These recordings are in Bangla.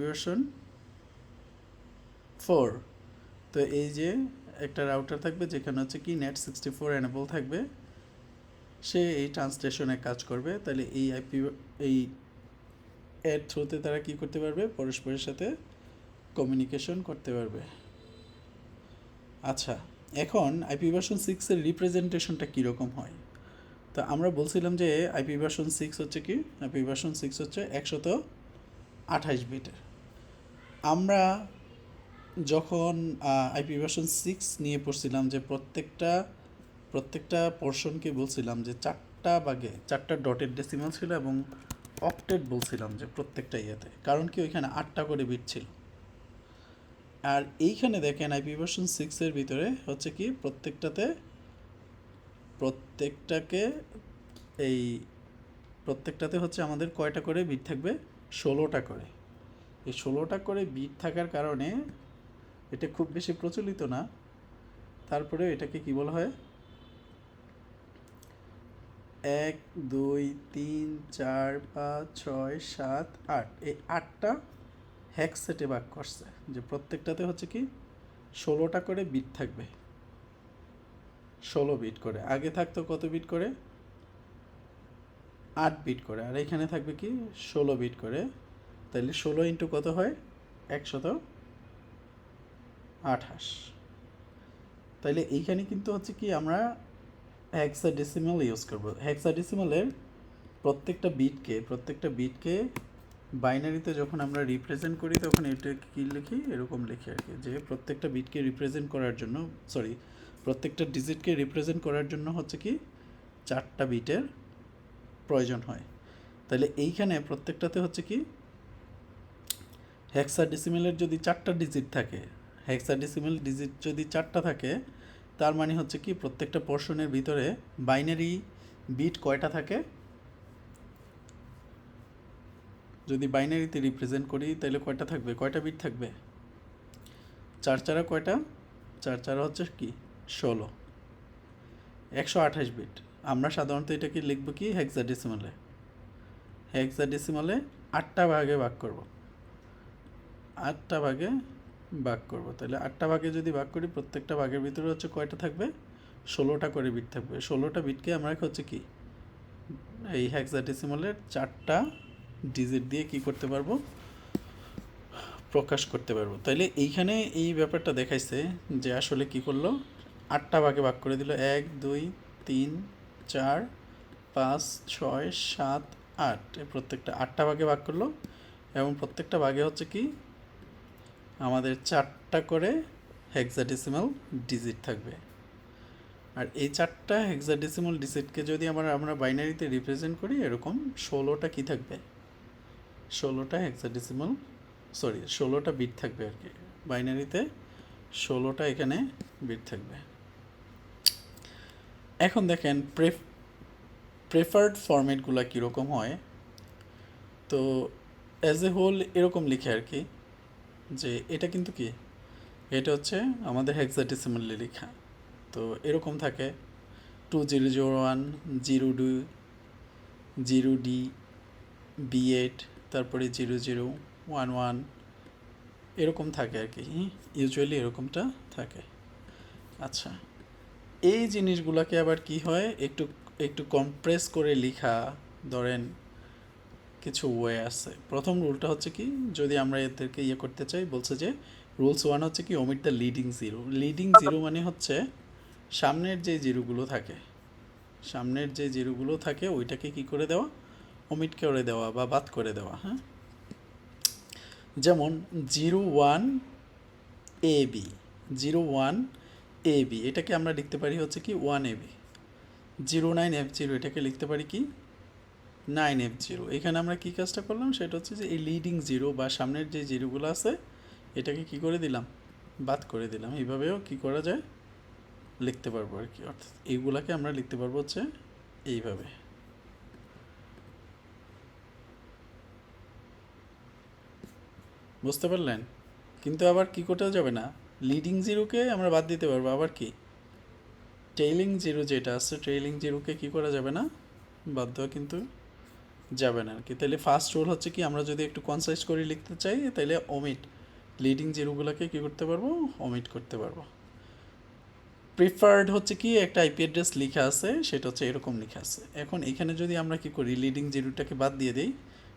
ভার্সন 4। তো এই যে একটা রাউটার থাকবে যেখানে হচ্ছে কি নেট 64 এনেবল থাকবে, সে এই ট্রান্সলেশনে কাজ করবে। তাহলে এই এর থ্রুতে তারা কি করতে পারবে, পরস্পরের সাথে কমিউনিকেশন করতে পারবে। আচ্ছা, এখন আইপি ভার্সন 6 এর রিপ্রেজেন্টেশনটা কীরকম হয়? তো আমরা বলছিলাম যে আইপি ভার্সন 6 হচ্ছে কি, আইপি ভার্সন 6 হচ্ছে 128 বিটের। আমরা যখন আইপি ভার্সন 6 নিয়ে পড়ছিলাম যে প্রত্যেকটা পোর্শনকে বলছিলাম যে 4টা ভাগে 4টা ডটেড ডেসিমাল ছিল এবং অক্টেট বলছিলাম যে প্রত্যেকটা ইয়েতে, কারণ কি ওইখানে 8টা করে বিট ছিল। আর এইখানে দেখেন আইপি ভার্সন 6 এর ভিতরে হচ্ছে কি প্রত্যেকটাতে হচ্ছে আমাদের কয়টা করে বিট থাকবে, 16টা করে। এই 16টা করে বিট থাকার কারণে এটা খুব বেশি প্রচলিত না, তারপরে এটাকে কি বলা হয়, 1 2 3 4 5 6 7 8, এই 8টা হ্যাক্স সেটে ভাগ করছে, যে প্রত্যেকটাতে হচ্ছে কি 16টা করে বিট থাকবে, 16 বিট করে। আগে থাকতো কত বিট করে, 8 বিট করে, আর এখানে থাকবে কি 16 বিট করে। তাহলে 16 ইন্টু কত হয়, 128। তাইলে এইখানে কিন্তু হচ্ছে কি আমরা হেক্সাডেসিমাল ইউজ করব। হেক্সাডেসিমালের প্রত্যেকটা বিটকে বাইনারিতে যখন আমরা রিপ্রেজেন্ট করি তখন এটা কি লিখি, এরকম লিখি আর কি, যে প্রত্যেকটা বিটকে রিপ্রেজেন্ট করার জন্য, প্রত্যেকটা ডিজিটকে রিপ্রেজেন্ট করার জন্য হচ্ছে কি 4টা বিটের প্রয়োজন হয়। তাহলে এইখানে প্রত্যেকটাতে হচ্ছে কি হেক্সাডেসিমালের যদি 4টা ডিজিট থাকে, হেক্সাডেসিমাল ডিজিট যদি 4টা থাকে, তার মানে হচ্ছে কি প্রত্যেকটা পোর্শনের ভিতরে বাইনারি বিট কয়টা থাকে, যদি বাইনারিতে রিপ্রেজেন্ট করি তাহলে কয়টা থাকবে, কয়টা বিট থাকবে, 4 4 কয়টা, 4 4 হচ্ছে কি 16, 128 বিট। আমরা সাধারণত এটাকে লিখব কি হেক্সাডেসিমালে 8টা ভাগে ভাগ করব, 8টা ভাগে ভাগ করব। তাহলে 8টা ভাগে যদি ভাগ করি, প্রত্যেকটা ভাগের ভিতরে হচ্ছে কয়টা থাকবে, 16টা করে বিট থাকবে। 16টা বিটকে আমরা হচ্ছে কি এই হেক্সাডেসিমালের 4টা ডিজিট দিয়ে কি করতে পারবো, প্রকাশ করতে পারবো। তাইলে এইখানে এই ব্যাপারটা দেখাইছে যে আসলে কি করলো, 8টা ভাগে ভাগ করে দিল, 1 2 3 4 5 6 7 8, প্রত্যেকটা 8টা ভাগে ভাগ করলো, এবং প্রত্যেকটা ভাগে হচ্ছে কি আমাদের 4টা করে হেক্সাডেসিমাল ডিজিট থাকবে। আর এই 4টা হেক্সাডেসিমাল ডিজিটকে যদি আমরা বাইনারিতে রিপ্রেজেন্ট করি, এরকম 16টা কি থাকবে, 16টা হেক্সাডেসিমাল 16টা বিট থাকবে আর কি, বাইনারিতে 16টা এখানে বিট থাকবে। এখন দেখেন প্রেফার্ড ফরম্যাটগুলো কীরকম হয়। তো অ্যাজ এ হোল এরকম লিখে আর কি, যে এটা কিন্তু কি, এটা হচ্ছে আমাদের হেক্সাডেসিমালে লেখা। তো এরকম থাকে 2001 0D 0D B8, তারপরে 0011, এরকম থাকে আর কি, ইউজুয়ালি এরকমটা থাকে। আচ্ছা, এই জিনিসগুলোকে আবার কি হয়, একটু একটু কম্প্রেস করে লেখা, ধরেন কিছু ওয়ে আছে। প্রথম রুলটা হচ্ছে কি, যদি আমরা এদেরকে করতে চাই, বলছে যে রুলস 1 হচ্ছে কি omit the leading zero. Leading zero মানে হচ্ছে সামনের যে জিরোগুলো থাকে ওইটাকে কি করে দেওয়া, ওমিট করে দেওয়া বা বাদ করে দেওয়া। হ্যাঁ, যেমন 01AB 01AB, এটাকে আমরা লিখতে পারি হচ্ছে কি 1AB। 09F0 এটাকে লিখতে পারি কি 9F0। এখানে আমরা কি কাজটা করলাম, সেটা হচ্ছে যে এই লিডিং জিরো বা সামনের যে জিরোগুলো আছে এটাকে কি করে দিলাম, বাদ করে দিলাম। এইভাবেও কি করা যায়, লিখতে পারবো আর কি। অর্থাৎ এইগুলাকে আমরা লিখতে পারবো হচ্ছে এইভাবে। বুঝতে পারলেন? কিন্তু আবার কি করতে যাবে না, লিডিং জিরোকে আমরা বাদ দিতে পারবো, আবার কি ট্রেইলিং জিরো যেটা আছে, ট্রেইলিং জিরোকে কি করা যাবে না, বাদ দেওয়া কিন্তু যাবে না আর কি। তাহলে ফার্স্ট রুল হচ্ছে কি, আমরা যদি একটু কনসাইজ করে লিখতে চাই তাহলে ওমিট, লিডিং জিরোগুলোকে কী করতে পারবো, ওমিট করতে পারবো। প্রিফার্ড হচ্ছে কি, একটা আইপি অ্যাড্রেস লেখা আছে, সেটা হচ্ছে এরকম লেখা আছে। এখন এখানে যদি আমরা কি করি, লিডিং জিরোটাকে বাদ দিয়ে দিই,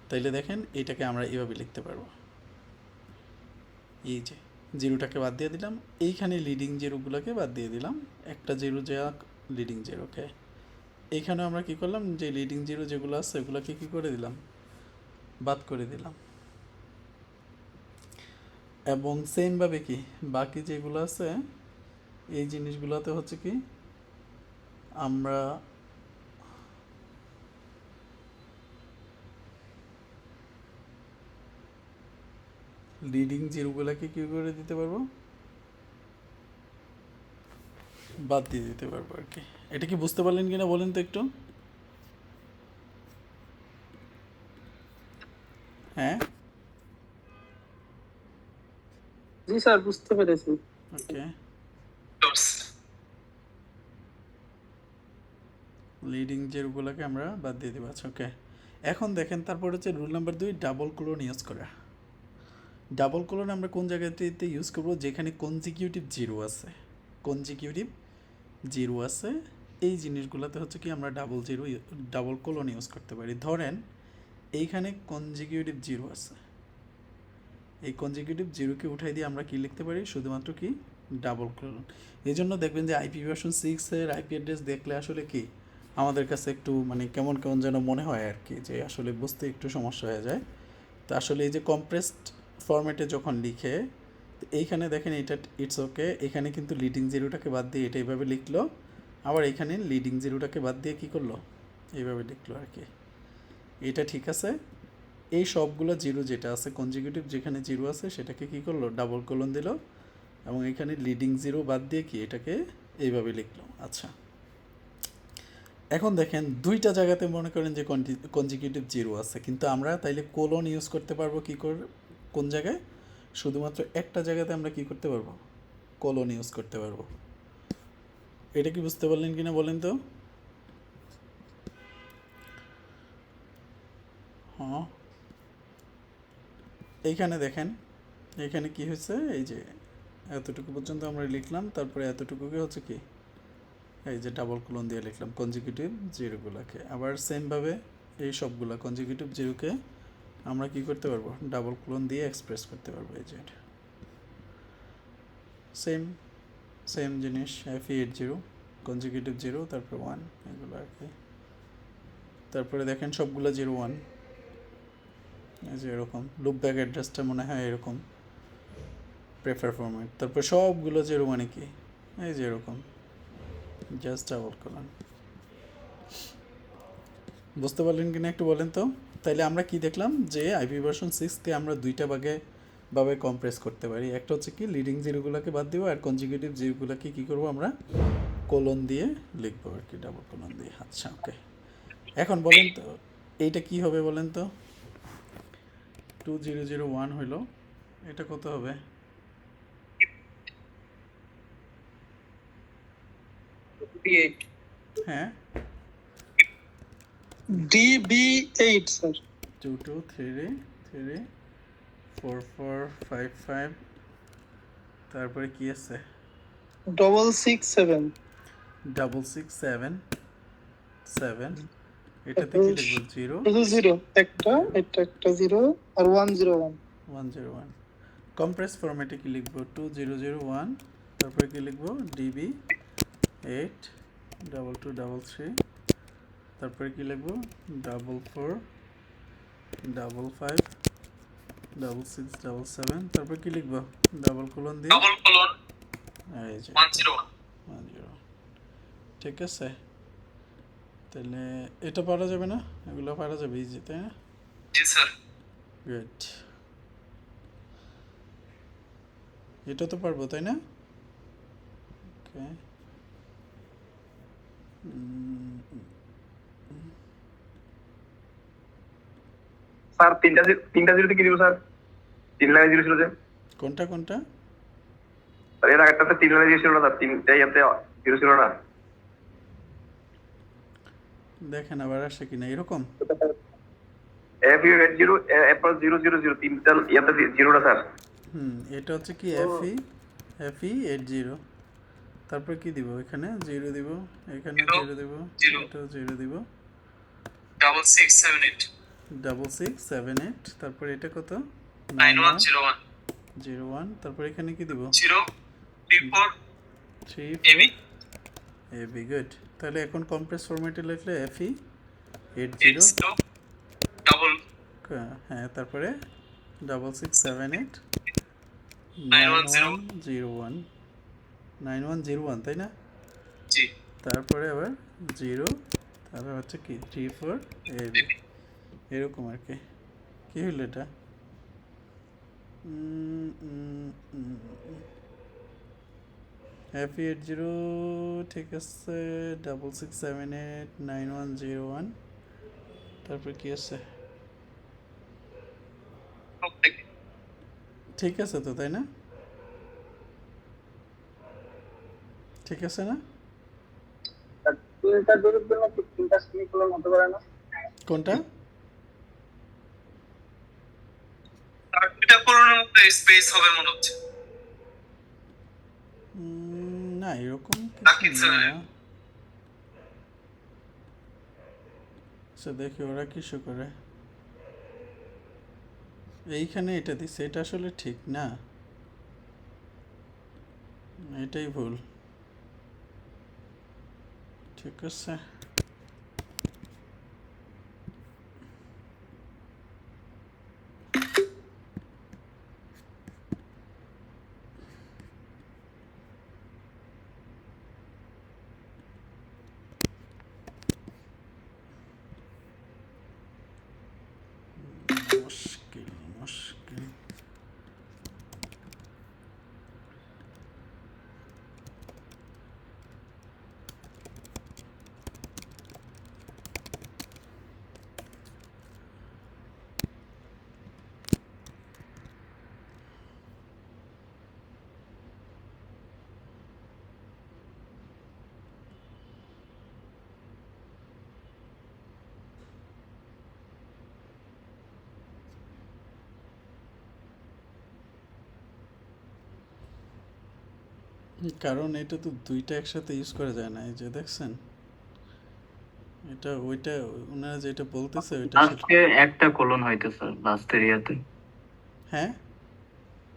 তাইলে দেখেন এটাকে আমরা এভাবে লিখতে পারবো, এই যে জিরোটাকে বাদ দিয়ে দিলাম, এইখানে লিডিং জিরোগুলোকে বাদ দিয়ে দিলাম, একটা জিরো যা লিডিং জিরোকে, এইখানে আমরা কি করলাম, যে লিডিং জিরো যেগুলো আছে ওগুলোকে কী করে দিলাম, বাদ করে দিলাম। এবং সেমভাবে কি বাকি যেগুলো আছে এই জিনিসগুলোতে হচ্ছে কি, আমরা লিডিং জিরোগুলোকে কী করে দিতে পারবো, বাদ দিয়ে দিতে পারবো আর কি। এটা কি বুঝতে পারলেন কিনা বলেন তো একটু? হ্যাঁ, জি স্যার, বুঝতে পেরেছি। ওকে, লিডিং জিরোগুলোকে আমরা বাদ দিয়ে দেবো। আচ্ছা, ওকে। এখন দেখেন তারপর হচ্ছে rule number 2, double colon use করা। ডাবল কোলন আমরা কোন জায়গাটিতে ইউজ করবো, যেখানে কনজিকিউটিভ জিরো আছে, কনজিকিউটিভ জিরো আছে, এই জিনিসগুলোতে হচ্ছে কি আমরা ডাবল কোলন ইউজ করতে পারি। ধরেন এইখানে কনজিকিউটিভ জিরো আছে, এই কনজিকিউটিভ জিরোকে উঠাই দিয়ে আমরা কি লিখতে পারি, শুধুমাত্র কি ডাবল কোলন। এই জন্য দেখবেন যে আইপি ভার্সন 6-এর আইপি অ্যাড্রেস দেখলে আসলে কি আমাদের কাছে একটু মানে কেমন কেমন যেন মনে হয় আর কি, যে আসলে বুঝতে একটু সমস্যা হয়ে যায়। তো আসলে এই যে কম্প্রেসড ফরম্যাটে যখন লিখে, এইখানে দেখেন এটা ইটস ওকে, এখানে কিন্তু লিডিং জিরোটাকে বাদ দিয়ে এটা এইভাবে লিখলো, আবার এখানে লিডিং জিরোটাকে বাদ দিয়ে কী করলো, এইভাবে লিখলো আর কি। এটা ঠিক আছে। এই সবগুলো জিরো যেটা আছে কনজিকিউটিভ যেখানে জিরো আছে সেটাকে কী করলো, ডাবল কোলন দিল, এবং এখানে লিডিং জিরো বাদ দিয়ে কি এটাকে এইভাবে লিখলো। আচ্ছা, এখন দেখেন দুইটা জায়গাতে মনে করেন যে কনজিকিউটিভ জিরো আছে, কিন্তু আমরা তাইলে কোলন ইউজ করতে পারবো কি করে, কোন জায়গায়, শুধুমাত্র একটা জায়গাতে আমরা কি করতে পারবো, কোলন ইউজ করতে পারবো। এটা কি বুঝতে পারলেন কিনা বলেন তো? হ্যাঁ, এইখানে দেখেন, এখানে কি হয়েছে, এই যে এতটুকু পর্যন্ত আমরা লিখলাম, তারপরে এতটুকুকে হচ্ছে কি এই যে ডাবল কোলন দিয়ে লিখলাম কনজিকিউটিভ জিরোগুলোকে। আবার সেমভাবে এই সবগুলা কনজিকিউটিভ জিরোকে আমরা কি করতে পারবো, ডাবল কোলন দিয়ে এক্সপ্রেস করতে পারবো, এই যে সেম সেম জিনিস, F80 কনজিকিউটিভ জিরো, তারপর 1, এগুলো আর কি। তারপরে দেখেন সবগুলো 01, এই যে এরকম লুপ ব্যাক অ্যাড্রেসটা মনে হয় এরকম প্রেফার ফরম্যাট, তারপর সবগুলো 0 মানে কি এই যে এরকম জাস্ট ডাবল কোলন। বুঝতে পারলেন কিনা একটু বলেন তো? তাইলে আমরা কি দেখলাম, যে আইপি ভার্সন 6কে আমরা দুইটা ভাবে কম্প্রেস করতে পারি। একটা হচ্ছে কি লিডিং জিরোগুলোকে বাদ দিব, আর কনজিকিউটিভ জিরোগুলোকে কী করবো আমরা কোলন দিয়ে লিখবো আর কি, ডাবল কোলন দিয়ে। আচ্ছা, ওকে। এখন বলেন তো এইটা কি হবে বলেন তো, 2001 হইল, এটা কত হবে? হ্যাঁ, DB8 স্যার। 22334455, তারপরে কি আছে, 667 6677, এটাতে কি লিখবো, জিরো, শুধু জিরো, একটা জিরো আর 101। 101। কম্প্রেস ফরম্যাটে কি লিখবো, 2001, তারপরে কি লিখবো, DB8 2233, তারপরে কি লিখবো, 44556677, তারপর কি লিখবো, ডাবল কোলন দিয়ে এই যে 101। ঠিক আছে, তাহলে এটা পারা যাবে না, এগুলো পারা যাবে ইজি, তাই না? জি স্যার। গুড, এটা তো পারবো তাই না? ওকে, স্যার তিনটা জিরোতে কি দিব স্যার? 3 লাইনে জিরো ছিল যে, কোনটা কোনটা? স্যার এর আগেরটাতে 3 লাইনে জিরো ছিল না স্যার, তিনটাই ইয়াতে জিরো ছিল না। দেখেন আবার আসে কিনা এরকম। FE80 এরপর 000 তিনটা ইয়াতে জিরোটা স্যার। এটা হচ্ছে কি FE80, তারপর কি দিব, এখানে 0 দিব, এখানে 0 দিব, এটাও 0 দিব, 6678, তারপর এটা কত 9101, তারপর এখানে কি দিব 34 এবি। গুড। তাহলে এখন কম্প্রেস ফরম্যাটে লিখলে FE80, হ্যাঁ, তারপরে 6678 9101 9101, তাই না? তারপরে আবার 0, তারপর হচ্ছে কি 34 এবি, এরকম আর কি। কি হলো এটা? FE80, ঠিক আছে, 66789101, তারপর কি আছে? ঠিক আছে তো, তাই না? ঠিক আছে না? তিনটা জোরের জন্য কি তিনটা সেমিকোলন হতে পারে না? কোনটা? না, এরকম কিছু না। আচ্ছা, দেখি ওরা কিছু করে। এইখানে এটা দিচ্ছে, এটা আসলে ঠিক না, এটাই ভুল। ঠিক আছে, মুশকিল মুশকিল। কারণ এটা তো দুইটা একসাথে ইউজ করা যায় না, এই যে দেখছেন, এটা ওইটা ওনারা যেটা বলতেছে ওইটা লাস্টে একটা কোলন হয়তো স্যার, লাস্টের ইয়াতে হ্যাঁ,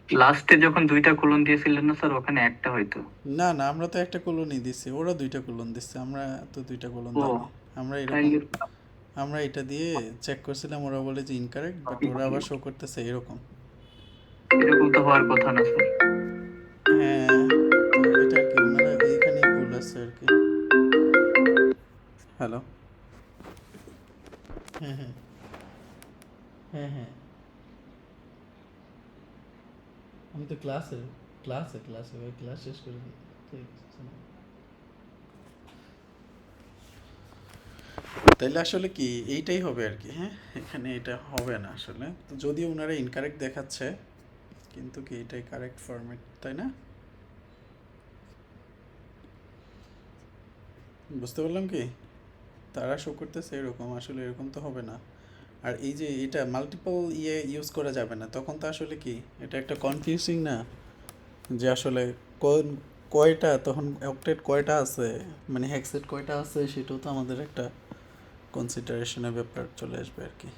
লাস্টে যখন দুইটা কোলন দিয়েছিলেন না স্যার, ওখানে একটা হয়তো। না না, আমরা তো একটা কলোনি দিছি, ওরা দুইটা কলন দিচ্ছে, আমরা তো দুইটা কলন ও, দিইনি। আমরা এরকম, তাইলে আমরা এটা দিয়ে চেক করছিলাম, ওরা বলে যে ইনকারেক্ট, বাট ওরা আবার শো করতেছে এরকম। এরকম তো হওয়ার কথা না স্যার। হ্যাঁ, তো এটা আর কি, ওনারা এইখানে ভুল আছে আর কি। হ্যালো, হ্যাঁ হ্যাঁ হ্যাঁ হ্যাঁ, আমি তো ক্লাসে ভাই, ক্লাস শেষ করে দিই। ঠিক আছে না? তাইলে আসলে কি এইটাই হবে আর কি, হ্যাঁ, এখানে এটা হবে না আসলে। তো যদিও ওনারা ইনকারেক্ট দেখাচ্ছে, কিন্তু কি এটাই কারেক্ট ফরম্যাট, তাই না? বুঝতে পারলাম কি, তারা শো করতেছে এরকম, আসলে এরকম তো হবে না। আর এই যে এটা মাল্টিপল ইউজ করা যাবে না, তখন তো আসলে কি এটা একটা কনফিউজিং না, যে আসলে কোন কয়টা, তখন অক্টেট কয়টা আছে, মানে হেক্সেট কয়টা আছে, সেটাও তো আমাদের একটা কনসিডারেশনের ব্যাপার চলে আসবে আর কি।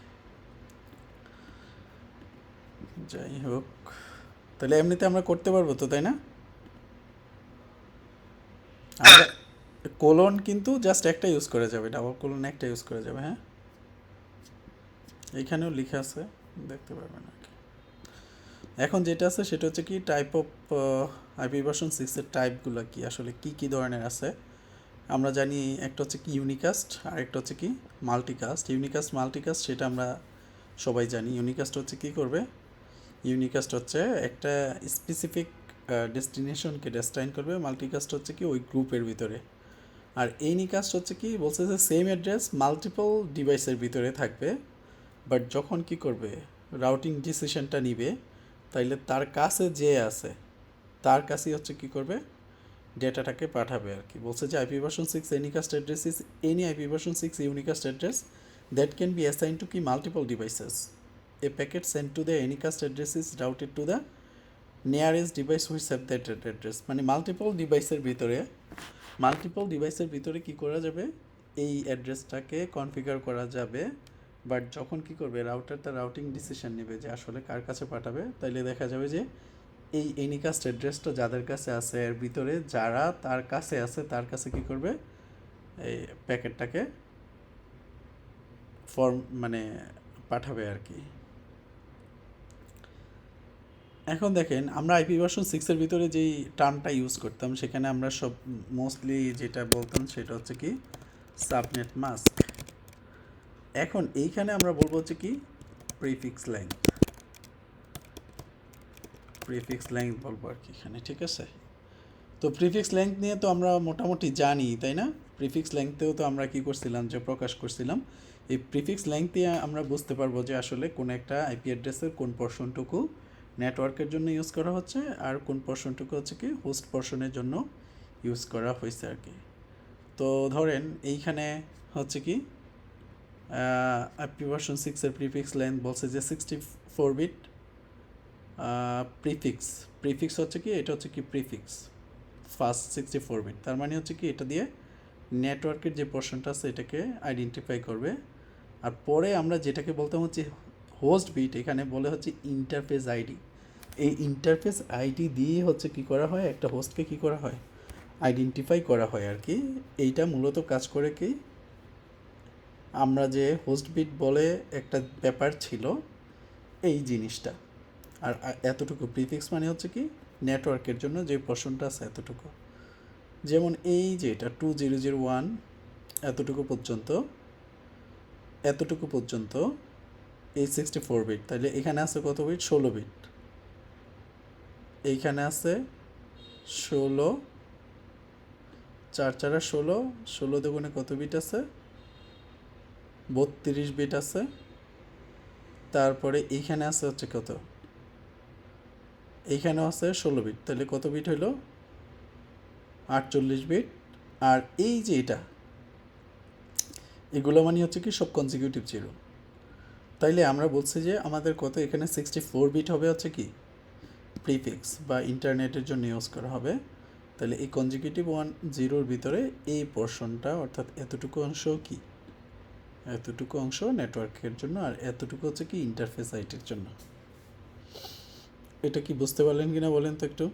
যাই হোক, তাহলে এমনিতে আমরা করতে পারবো তো, তাই না? আমরা কোলন কিন্তু জাস্ট একটা ইউজ করা যাবে, ডাবল কোলন একটা ইউজ করা যাবে, হ্যাঁ, এইখানেও লেখা আছে, দেখতে পারবেন আর কি। এখন যেটা আছে সেটা হচ্ছে কি টাইপ অফ IPv6 টাইপগুলো কি, আসলে কি কি ধরনের আছে আমরা জানি। একটা হচ্ছে কি ইউনিকাস্ট, আর একটা হচ্ছে কি মাল্টিকাস্ট। মাল্টিকাস্ট সেটা আমরা সবাই জানি। ইউনিকাস্ট হচ্ছে কি করবে, ইউনিকাস্ট হচ্ছে একটা স্পেসিফিক ডেস্টিনেশনকে ডেস্টাইন করবে, মাল্টিকাস্ট হচ্ছে কি ওই গ্রুপের ভিতরে। আর ইউনিকাস্ট হচ্ছে কি বলছে যে সেম অ্যাড্রেস মাল্টিপল ডিভাইসের ভিতরে থাকবে, বাট যখন কি করবে রাউটিং ডিসিশনটা নিবে, তাইলে তার কাছে যে আছে তার কাছেই হচ্ছে কি করবে ডেটাটাকে পাঠাবে আর কি। বলছে যে IPv6 anycast address is any IPv6 unicast address that can be assigned to key multiple devices. A packet sent to the Anycast address is routed to the nearest device which have that address. মানে মাল্টিপল ডিভাইসের ভিতরে কি করা যাবে, এই অ্যাড্রেসটাকে কনফিগার করা যাবে। বাট যখন কি করবে, রাউটার তার রাউটিং ডিসিশন নেবে যে আসলে কার কাছে পাঠাবে, তাইলে দেখা যাবে যে এই এনিকাস্ট অ্যাড্রেসটা যাদের কাছে আছে এর ভিতরে যারা তার কাছে আছে তার কাছে কি করবে, এই প্যাকেটটাকে মানে পাঠাবে আর কি। এখন দেখেন আমরা আইপি ভার্সন 6 এর ভিতরে যেই টার্মটা ইউজ করতাম সেখানে আমরা সব মোস্টলি যেটা বলতাম সেটা হচ্ছে কি সাবনেট মাস্ক। এখন এইখানে আমরা বলবো হচ্ছে কি প্রিফিক্স লেংথ বলবো আর কি এখানে, ঠিক আছে। তো প্রিফিক্স লেংথ নিয়ে তো আমরা মোটামুটি জানি, তাই না? প্রিফিক্স লেংথেও তো আমরা কি করছিলাম, যে প্রকাশ করছিলাম। এই প্রিফিক্স লেংথ দিয়ে আমরা বুঝতে পারবো যে আসলে কোন একটা আইপি অ্যাড্রেসের কোন পোর্শনটুকু নেটওয়ার্কের জন্য ইউজ করা হচ্ছে আর কোন পোর্শনটুকু হচ্ছে কি হোস্ট পোর্শনের জন্য ইউজ করা হয়েছে আর কি। তো ধরেন এইখানে হচ্ছে কি আইপি ভার্সন 6 এর প্রিফিক্স লেন্থ বলছে যে 64 বিট প্রিফিক্স হচ্ছে কি, এটা হচ্ছে কি প্রিফিক্স ফার্স্ট 64 বিট, তার মানে হচ্ছে কি এটা দিয়ে নেটওয়ার্কের যে পোর্শনটা আছে এটাকে আইডেন্টিফাই করবে। আর পরে আমরা যেটাকে বলতাম হচ্ছে হোস্ট বিট, এখানে বলে হচ্ছে ইন্টারফেস আইডি। এই ইন্টারফেস আইডি দিয়ে হচ্ছে কি করা হয়, একটা হোস্টকে কি করা হয়, আইডেন্টিফাই করা হয় আর কি। এইটা মূলত কাজ করে কি, আমরা যে হোস্ট বিট বলে একটা ব্যাপার ছিল এই জিনিসটা। আর এতটুকু প্রিফিক্স মানে হচ্ছে কি নেটওয়ার্কের জন্য যে পোর্শনটা আছে এতটুকু। যেমন এই যে এটা 2001 এতটুকু পর্যন্ত এই 64 বিট, তাহলে এখানে আছে কত বিট, 16 বিট। এইখানে আছে 16, 4 4 16, 16 দুগুণে কত বিট আছে, 32 বিট আছে। তারপরে এইখানে আছে হচ্ছে কত, এইখানেও আছে 16 বিট, তাহলে কত বিট হইল, 48 বিট। আর এই যে এটা, এগুলো মানে হচ্ছে কি সব কনজিকিউটিভ জিরো। তাইলে আমরা বলছি যে আমাদের কত, এখানে 64 বিট হবে হচ্ছে কি প্রিফিক্স বা ইন্টারনেটের জন্য ইউজ করা হবে। তাহলে এই কনজিকিউটিভ 1 0-র ভিতরে এই পোর্শনটা অর্থাৎ এতটুকু অংশ কি, এতটুকু অংশ নেটওয়ার্কের জন্য আর এতটুকু হচ্ছে কি ইন্টারফেস আইটির জন্য। এটা কি বুঝতে পারলেন কিনা বলেন তো একটু?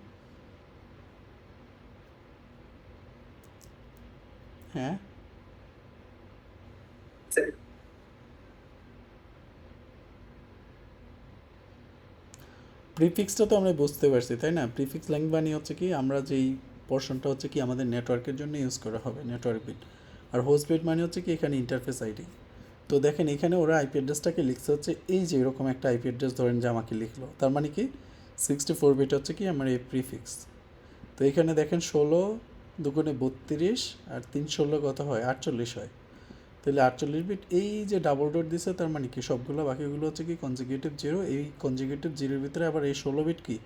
হ্যাঁ, প্রিফিক্সটা তো আমরা বুঝতে পারছি, তাই না? প্রিফিক্স লেংথ বানিয়ে হচ্ছে কি আমরা যেই পোর্শনটা হচ্ছে কি আমাদের নেটওয়ার্কের জন্য ইউজ করা হবে নেটওয়ার্ক বিট, আর হোস্ট বিট মানে হচ্ছে কি এখানে ইন্টারফেস আইডি। তো দেখেন এখানে ওরা আইপি অ্যাড্রেসটাকে লিখছে হচ্ছে এই যে এরকম একটা আইপি অ্যাড্রেস ধরেন যে আমাকে লিখলো, তার মানে কি 64 বিট হচ্ছে কি আমার এই প্রিফিক্স। তো এখানে দেখেন 16 দুগুণে 32 আর 3 16 কত হয়, 48 হয়। তাহলে 48 বিট, এই যে ডাবল ডট দিছে তার মানে কি সবগুলো বাকিগুলো হচ্ছে কি কনজিকিউটিভ জিরো। এই কনজিকিউটিভ জিরোর ভিতরে আবার এই 16 বিট কি,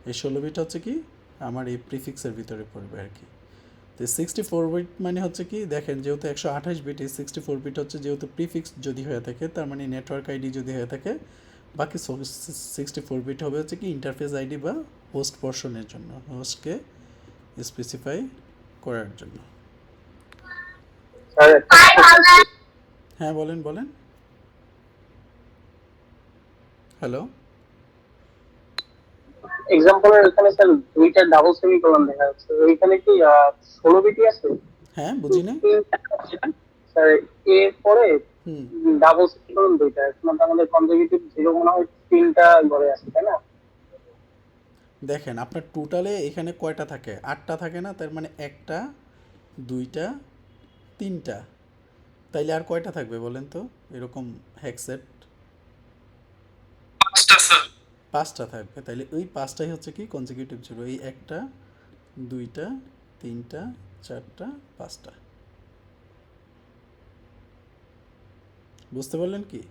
এই 16 বিট হচ্ছে কি আমার এই প্রিফিক্সের ভিতরে পড়বে আর কি। তো 64 বিট মানে হচ্ছে কি দেখেন, যেহেতু 128 বিট, এই 64 বিট হচ্ছে যেহেতু প্রিফিক্স যদি হয়ে থাকে তার মানে নেটওয়ার্ক আইডি যদি হয়ে থাকে, বাকি 64 বিট হবে হচ্ছে কি ইন্টারফেস আইডি বা হোস্ট পোর্শনের জন্য, হোস্টকে স্পেসিফাই করার জন্য। হ্যাঁ বলেন হ্যালো। এক্সাম্পলের এখানে স্যার দুইটা ডাবল সেমিকোলন দেখা যাচ্ছে, ওইখানে কি 16 বিটই আছে? হ্যাঁ বুঝি না স্যার এর পরে হুম, ডাবল সেমিকোলন দুইটা, এখন তো আমাদের কনজিকিউটিভ জিরো মনে হয় তিনটা ঘরে আছে, তাই না? দেখেন আপনার টোটালে এখানে কয়টা থাকে, 8টা থাকে না? তার মানে 1টা 2টা 3টা, তাইলে আর কয়টা থাকবে বলেন তো এরকম হ্যাকসেট? 5টা থাকবে। তাইলে ওই 5টাই হচ্ছে কি কনজিকিউটিভ জিরো, এই 1টা 2টা 3টা 4টা 5টা। বুঝতে পারলেন কি?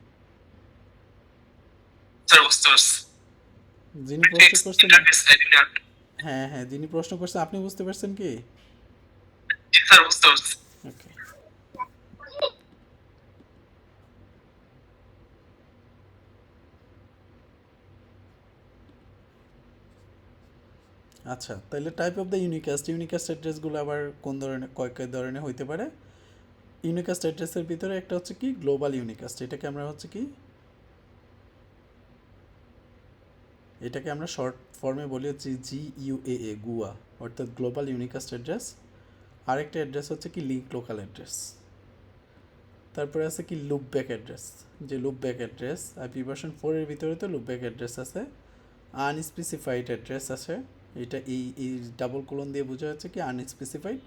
যিনি প্রশ্ন করছেন, হ্যাঁ যিনি প্রশ্ন করছেন আপনি বুঝতে পারছেন কি? ওকে। আচ্ছা, তাহলে টাইপ অফ দ্য ইউনিকাস্ট অ্যাড্রেসগুলো আবার কোন ধরনের কয় ধরনের হইতে পারে? ইউনিকাস্ট অ্যাড্রেসের ভিতরে একটা হচ্ছে কি গ্লোবাল ইউনিকাস্ট, এটাকে আমরা শর্ট ফর্মে বলি হচ্ছে GUAA, গুয়া, অর্থাৎ গ্লোবাল ইউনিকাস্ট অ্যাড্রেস। আরেকটা অ্যাড্রেস হচ্ছে কি লিঙ্ক লোকাল অ্যাড্রেস। তারপরে আছে কি লুপব্যাক অ্যাড্রেস, যে লুপব্যাক অ্যাড্রেস আইপি ভার্সন 4 এর ভিতরে তো লুপব্যাক অ্যাড্রেস আছে। আনস্পেসিফাইড অ্যাড্রেস আছে, এটা এই ডাবল কোলন দিয়ে বোঝা যাচ্ছে কি আনস্পেসিফাইড।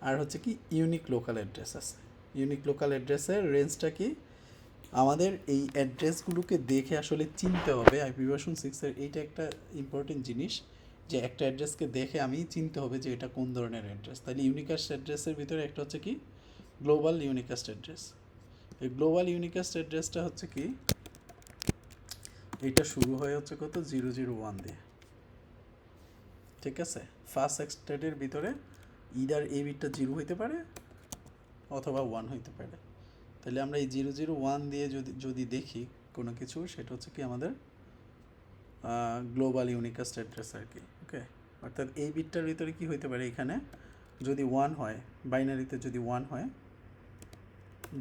আর হচ্ছে কি ইউনিক লোকাল অ্যাড্রেস আছে। ইউনিক লোকাল অ্যাড্রেসের রেঞ্জটা কি, আমাদের এই অ্যাড্রেসগুলোকে দেখে আসলে চিনতে হবে। আইপি ভার্সন 6 এর এইটা একটা ইম্পর্টেন্ট জিনিস, যে একটা অ্যাড্রেসকে দেখে আমি চিনতে হবে যে এটা কোন ধরনের অ্যাড্রেস। তাহলে ইউনিকাস্ট অ্যাড্রেসের ভিতরে একটা হচ্ছে কি গ্লোবাল ইউনিকাস্ট অ্যাড্রেস। এই গ্লোবাল ইউনিকাস্ট অ্যাড্রেসটা হচ্ছে কি, এটা শুরু হয় হচ্ছে কত 001 দিয়ে, ঠিক আছে। ফার্স্ট এক্সটেডের ভিতরে ইদার এ বিটটা 0 হইতে পারে অথবা 1 হইতে পারে। তাহলে আমরা এই 001 দিয়ে যদি দেখি কোনো কিছু, সেটা হচ্ছে কি আমাদের গ্লোবাল ইউনিকাস্ট অ্যাড্রেস আর কি। ওকে, অর্থাৎ এই বিটটার ভিতরে কি হইতে পারে, এখানে যদি 1 হয়, বাইনারিতে যদি 1 হয়,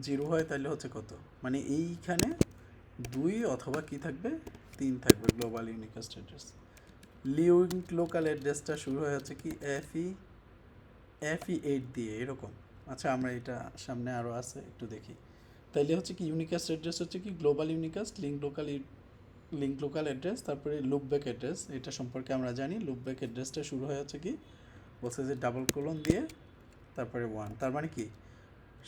0 হয়, তাহলে হচ্ছে কত, মানে এইখানে 2 অথবা কি থাকবে 3 থাকবে global unicast address. Link local অ্যাড্রেসটা শুরু হয় হচ্ছে কি FE8 দিয়ে এরকম। আচ্ছা, আমরা এটা সামনে আরও আছে একটু দেখি। তাইলে হচ্ছে কি ইউনিকাস্ট অ্যাড্রেস হচ্ছে কি global unicast, link local address, তারপরে লুপব্যাক অ্যাড্রেস। এটা সম্পর্কে আমরা জানি, লুপব্যাক অ্যাড্রেসটা শুরু হয় হচ্ছে কি বলছে যে ডাবল কোলন দিয়ে তারপরে 1, তার মানে কি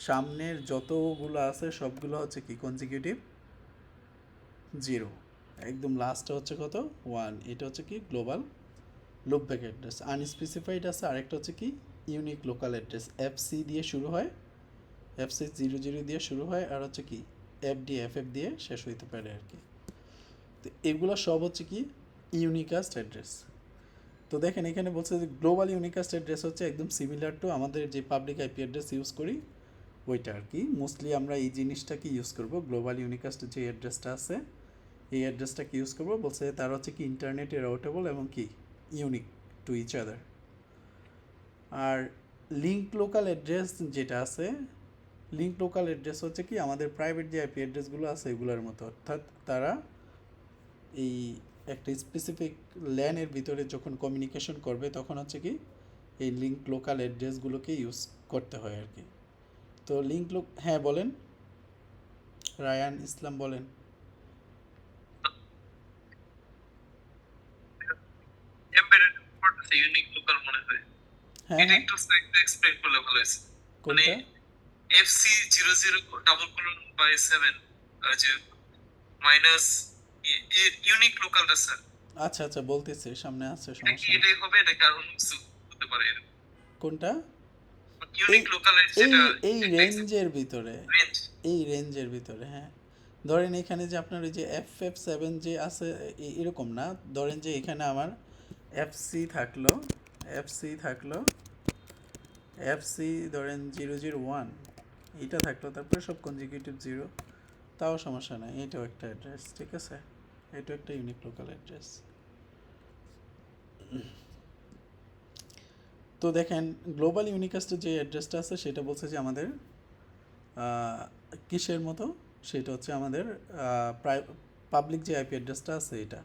সামনের যতগুলো আছে সবগুলো হচ্ছে কি কনজিকিউটিভ 0, একদম লাস্টে হচ্ছে কত 1। এটা হচ্ছে কি গ্লোবাল লুপব্যাক অ্যাড্রেস। আনস্পেসিফাইড আছে আরেকটা হচ্ছে কি ইউনিক লোকাল অ্যাড্রেস, FC দিয়ে শুরু হয়, FC00 দিয়ে শুরু হয়, আর হচ্ছে কি FF দিয়ে শেষ হইতে পারে আর কি। তো এগুলো সব হচ্ছে কি ইউনিকাস্ট অ্যাড্রেস। তো দেখেন এখানে বলছে যে গ্লোবাল ইউনিকাস্ট অ্যাড্রেস হচ্ছে একদম সিমিলার টু আমাদের যে পাবলিক আইপি অ্যাড্রেস ইউজ করি ওইটা আর কি। মোস্টলি আমরা এই জিনিসটাকে ইউজ করব, গ্লোবাল ইউনিকাস্ট যে অ্যাড্রেসটা আছে এই অ্যাড্রেসটাকে ইউজ করব। বলছে তার হচ্ছে কি ইন্টারনেটে রাউটেবল এবং কি ইউনিক টু ইচ আদার। আর লিঙ্ক লোকাল অ্যাড্রেস যেটা আছে, লিঙ্ক লোকাল অ্যাড্রেস হচ্ছে কি আমাদের প্রাইভেট যে আইপি অ্যাড্রেসগুলো আছে এগুলোর মতো, অর্থাৎ তারা এই একটা স্পেসিফিক ল্যানের ভিতরে যখন কমিউনিকেশন করবে তখন হচ্ছে কি এই লিঙ্ক লোকাল অ্যাড্রেসগুলোকে ইউজ করতে হয় আর কি। তো হ্যাঁ বলেন, রায়ান ইসলাম বলেন। এমবেডেড পড়তেছে ইউনিক লোকাল মনে হয়, হ্যাঁ এটা হ্যাঁ, একটু এক্সপ্লেইন করলে ভালো হয়েছে। মানে কোনটা? FC00/7 যে মাইনাস ইউনিক লোকালটা স্যার, আচ্ছা আচ্ছা, বলতেছে সামনে আছে, এটা কি সমস্যা নেই। এটাই হবে নাকি আর অন্য কিছু হতে পারে? কোনটা? ইউনিক লোকালের এই যেটা এই রেঞ্জের ভিতরে, রেঞ্জ, এই রেঞ্জের ভিতরে, হ্যাঁ। ধরেন এখানে যে আপনার ওই যে FF7 যে আছে এরকম না, ধরেন যে এখানে আমার FC থাকলো, FC ধরেন 001 এইটা থাকলো, তারপরে সব কনজিকিউটিভ 0, তাও সমস্যা নাই, এটাও একটা অ্যাড্রেস, ঠিক আছে, এটাও একটা ইউনিক লোকাল অ্যাড্রেস। তো দেখেন গ্লোবাল ইউনিকাস্টের যে অ্যাড্রেসটা আছে সেটা বলছে যে আমাদের কিসের মতো, সেটা হচ্ছে আমাদের পাবলিক যে আইপি অ্যাড্রেসটা আছে এটা।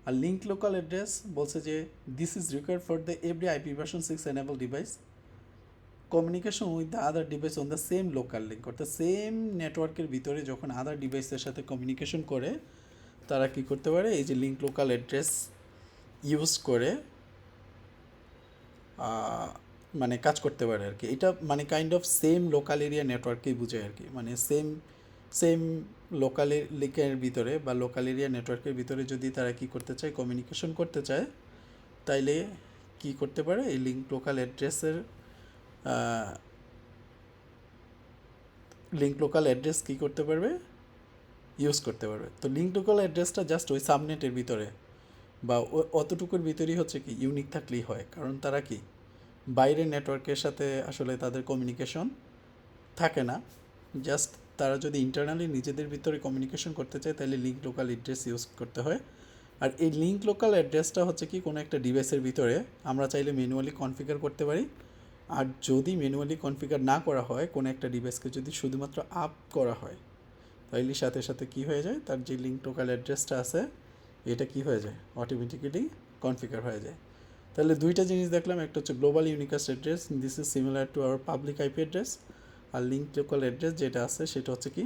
আর লিঙ্ক লোকাল অ্যাড্রেস বলছে যে this is required for the every IP version 6 enable device communication with the other device on the same local link, অর্থাৎ সেম নেটওয়ার্কের ভিতরে যখন আদার ডিভাইসের সাথে কমিউনিকেশন করে তারা কি করতে পারে, এই যে লিঙ্ক লোকাল অ্যাড্রেস ইউজ করে মানে কাজ করতে পারে আর কি। এটা মানে kind of same local area নেটওয়ার্ককেই বোঝায় আর কি, মানে সেম লোকাল লিঙ্কের ভিতরে বা লোকাল এরিয়া নেটওয়ার্কের ভিতরে যদি তারা কি করতে চায়, কমিউনিকেশন করতে চায়, তাইলে কি করতে পারে, এই লিঙ্ক লোকাল অ্যাড্রেসের লিঙ্ক লোকাল অ্যাড্রেস কী করতে পারবে, ইউজ করতে পারবে। তো লিঙ্ক লোকাল অ্যাড্রেসটা জাস্ট ওই সাবনেটের ভিতরে বা অতটুকুর ভিতরেই হচ্ছে কি ইউনিক থাকলেই হয়, কারণ তারা কি বাইরের নেটওয়ার্কের সাথে আসলে তাদের কমিউনিকেশন থাকে না। জাস্ট তারা যদি ইন্টারনালি নিজেদের ভিতরে কমিউনিকেশন করতে চায় তাহলে লিঙ্ক লোকাল অ্যাড্রেস ইউজ করতে হয়। আর এই লিঙ্ক লোকাল অ্যাড্রেসটা হচ্ছে কি কোনো একটা ডিভাইসের ভিতরে আমরা চাইলে ম্যানুয়ালি কনফিগার করতে পারি। আর যদি ম্যানুয়ালি কনফিগার না করা হয়, কোনো একটা ডিভাইসকে যদি শুধুমাত্র আপ করা হয়, তাইলে সাথে সাথে কি হয়ে যায়, তার যে লিঙ্ক লোকাল অ্যাড্রেসটা আছে এটা কি হয়ে যায়, অটোমেটিক্যালি কনফিগার হয়ে যায়। তাহলে দুইটা জিনিস দেখলাম, একটা হচ্ছে global unicast address, this is similar to our public IP address. আর লিঙ্ক লোকাল অ্যাড্রেস যেটা আছে সেটা হচ্ছে কি,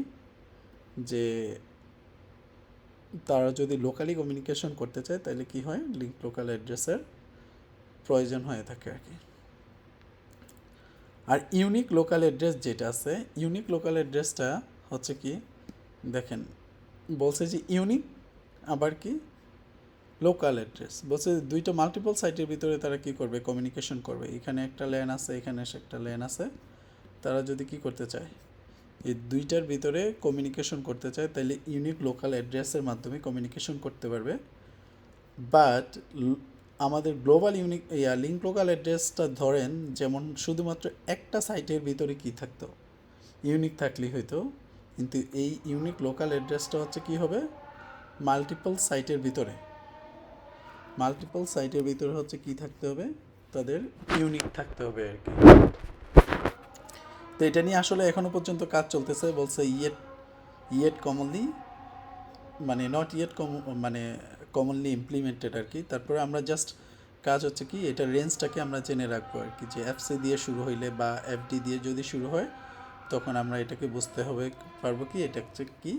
যে তারা যদি লোকালি কমিউনিকেশন করতে চায় তাহলে কি হয়, লিঙ্ক লোকাল অ্যাড্রেসের প্রয়োজন হয়ে থাকে আর কি। আর ইউনিক লোকাল অ্যাড্রেস যেটা আছে, ইউনিক লোকাল অ্যাড্রেসটা হচ্ছে কি, দেখেন বলছে যে ইউনিক আবার কি লোকাল অ্যাড্রেস, বলছে দুইটা মাল্টিপল সাইটের ভিতরে তারা কি করবে, কমিউনিকেশন করবে। এখানে একটা ল্যান আছে, এখানে একটা ল্যান আছে, তারা যদি কি করতে চায়, এই দুইটার ভিতরে কমিউনিকেশন করতে চায়, তাহলে ইউনিক লোকাল অ্যাড্রেসের মাধ্যমে কমিউনিকেশন করতে পারবে। বাট আমাদের গ্লোবাল ইউনিক লিঙ্ক লোকাল অ্যাড্রেসটা ধরেন যেমন শুধুমাত্র একটা সাইটের ভিতরে কি থাকতো, ইউনিক থাকলেই হয়তো, কিন্তু এই ইউনিক লোকাল অ্যাড্রেসটা হচ্ছে কি হবে, মাল্টিপল সাইটের ভিতরে, মাল্টিপল সাইটের ভিতরে হচ্ছে কি থাকতে হবে, তাদের ইউনিক থাকতে হবে আর কি। তো এটা নিয়ে আসলে এখনও পর্যন্ত কাজ চলতেছে, বলছে ইয়েট কমনলি, মানে নট ইয়েট মানে কমনলি ইমপ্লিমেন্টেড আর কি। তারপরে আমরা জাস্ট কাজ হচ্ছে কি, এটা রেঞ্জটাকে আমরা জেনে রাখবো আর কি, যে এফসি দিয়ে শুরু হইলে বা এফডি দিয়ে যদি শুরু হয় তখন আমরা এটাকে বুঝতে হবে পারবো কি এটা হচ্ছে কি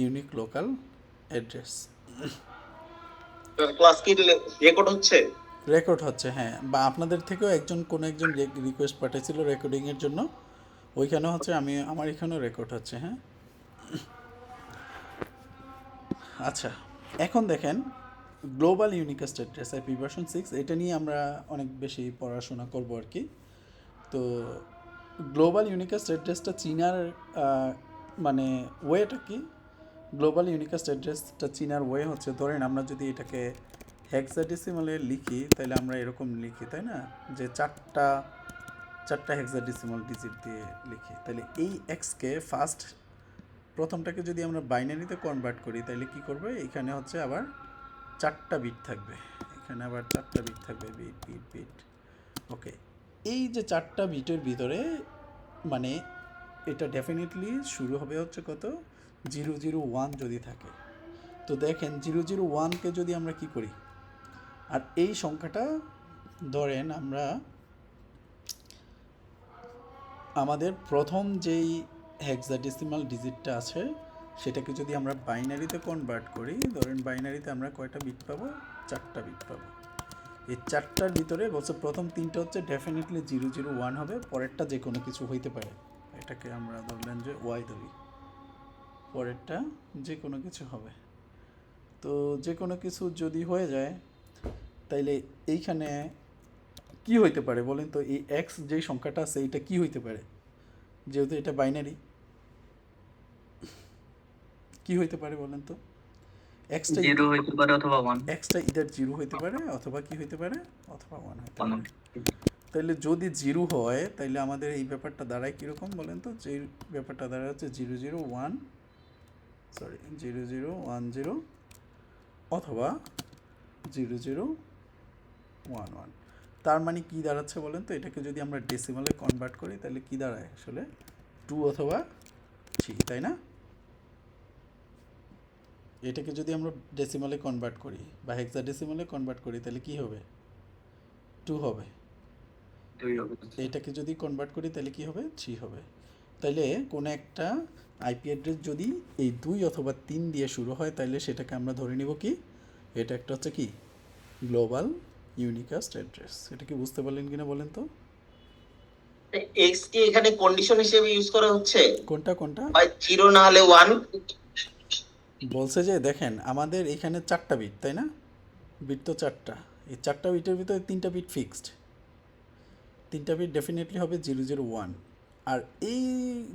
ইউনিক লোকাল অ্যাড্রেস। ক্লাস কি রেকর্ড হচ্ছে? রেকর্ড হচ্ছে, হ্যাঁ, বা আপনাদের থেকেও কোনো একজন রিকোয়েস্ট পাঠিয়েছিল রেকর্ডিংয়ের জন্য, ওইখানে হচ্ছে আমার এখানেও রেকর্ড হচ্ছে, হ্যাঁ। আচ্ছা, এখন দেখেন global unicast address IP version 6, এটা নিয়ে আমরা অনেক বেশি পড়াশোনা করব আর কি। তো গ্লোবাল ইউনিকাস্ট অ্যাড্রেসটা চিনার মানে ওয়েটা কি, গ্লোবাল ইউনিকাস্ট অ্যাড্রেসটা চিনার ওয়ে হচ্ছে, ধরেন আমরা যদি এটাকে হেক্সাডেসিমালে লিখি তাহলে আমরা এরকম লিখি, তাই না, যে চারটা হেক্সাডেসিমাল ডিজিট দিয়ে লিখি, তাহলে এই এক্সকে প্রথমটাকে যদি আমরা বাইনারিতে কনভার্ট করি তাহলে কি করবে, এখানে হচ্ছে আবার 4টা বিট থাকবে, এখানে আবার 4টা বিট থাকবে, বিট। ওকে, এই যে 4টা বিটের ভিতরে মানে এটা ডেফিনেটলি শুরু হবে হচ্ছে কত, 001 যদি থাকে। তো দেখেন 001কে যদি আমরা কি করি, আর এই সংখ্যাটা ধরেন আমরা আমাদের প্রথম যেই হেক্সাডেসিমাল ডিজিটটা আছে সেটাকে যদি আমরা বাইনারিতে কনভার্ট করি, ধরেন বাইনারিতে আমরা কয়টা বিট পাবো, 4টা বিট পাবো। এই 4টার ভিতরে বলছে প্রথম 3টা হচ্ছে ডেফিনেটলি 001 হবে, পরেরটা যে কোনো কিছু হইতে পারে, এটাকে আমরা ধরলেন যে ওয়াই ধরি, পরেরটা যে কোনো কিছু হবে। তো যে কোনো কিছু যদি হয়ে যায় তাইলে এইখানে কি হইতে পারে বলেন তো, এই এক্স যেই সংখ্যাটা আছে এটা কি হইতে পারে, যেহেতু এটা বাইনারি, কি হইতে পারে বলেন তো, এক্সটা 0 হইতে পারে অথবা 1। এক্সটা ইদার 0 হইতে পারে অথবা কি হইতে পারে, অথবা 1 হইতে পারে। তাইলে যদি 0 হয় তাইলে আমাদের এই ব্যাপারটা দাঁড়ায় কীরকম বলেন তো, যে ব্যাপারটা দাঁড়ায় হচ্ছে 0010 অথবা 0011। তার মানে কি দাঁড়াচ্ছে বলেন তো, এটাকে যদি আমরা ডেসিমালে কনভার্ট করি তাহলে কি দাঁড়ায় আসলে 2 অথবা 3, তাই না। এটাকে যদি আমরা ডেসিমালে কনভার্ট করি বা হেক্সাডেসিমালে কনভার্ট করি তাহলে কি হবে, 2 হবে। এটাকে যদি কনভার্ট করি তাহলে কি হবে, 3 হবে। তাইলে কোনো একটা আইপি অ্যাড্রেস যদি এই 2 অথবা 3 দিয়ে শুরু হয় তাহলে সেটাকে আমরা ধরে নিব কি, এটা একটা হচ্ছে কি গ্লোবাল ইউনিকাস্ট অ্যাড্রেস। এটা কি বুঝতে পারলেন কিনা বলেন তো। এক্স কি এখানে কন্ডিশন হিসেবে ইউজ করা হচ্ছে? কোনটা হয় 0 না হলে 1। বলছে যে দেখেন আমাদের এখানে 4টা বিট, তাই না, বিট তো 4টা, এই 4টা বিটের ভিতরে 3টা বিট ফিক্সড, 3টা বিট ডেফিনেটলি হবে 001। আর এই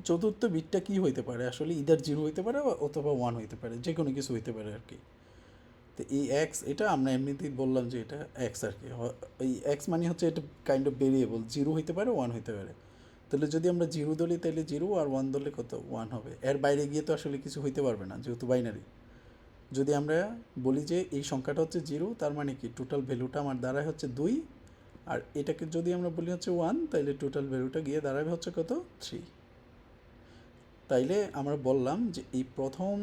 চতুর্থ বিটটা কি হইতে পারে আসলে, ইদার 0 হইতে পারে অথবা 1 হইতে পারে, যে কোনো কিছু হইতে পারে আর কি। তো এই এক্স এটা আমরা এমনিতেই বললাম যে এটা এক্স আর কি, এই এক্স মানে হচ্ছে এটা কাইন্ড অফ ভেরিয়েবল, 0 হইতে পারে 1 হইতে পারে। তাহলে যদি আমরা 0 ধরি তাহলে 0 আর 1 ধরলে কত, 1 হবে। এর বাইরে গিয়ে তো আসলে কিছু হইতে পারবে না যেহেতু বাইনারি, যদি আমরা বলি যে এই সংখ্যাটা হচ্ছে 0, তার মানে কি টোটাল ভ্যালুটা আমার দাঁড়ায় হচ্ছে 2, আর এটাকে যদি আমরা বলি হচ্ছে 1, তাইলে টোটাল ভ্যালুটা গিয়ে দাঁড়াবে হচ্ছে কত, 3। তাইলে আমরা বললাম যে এই প্রথম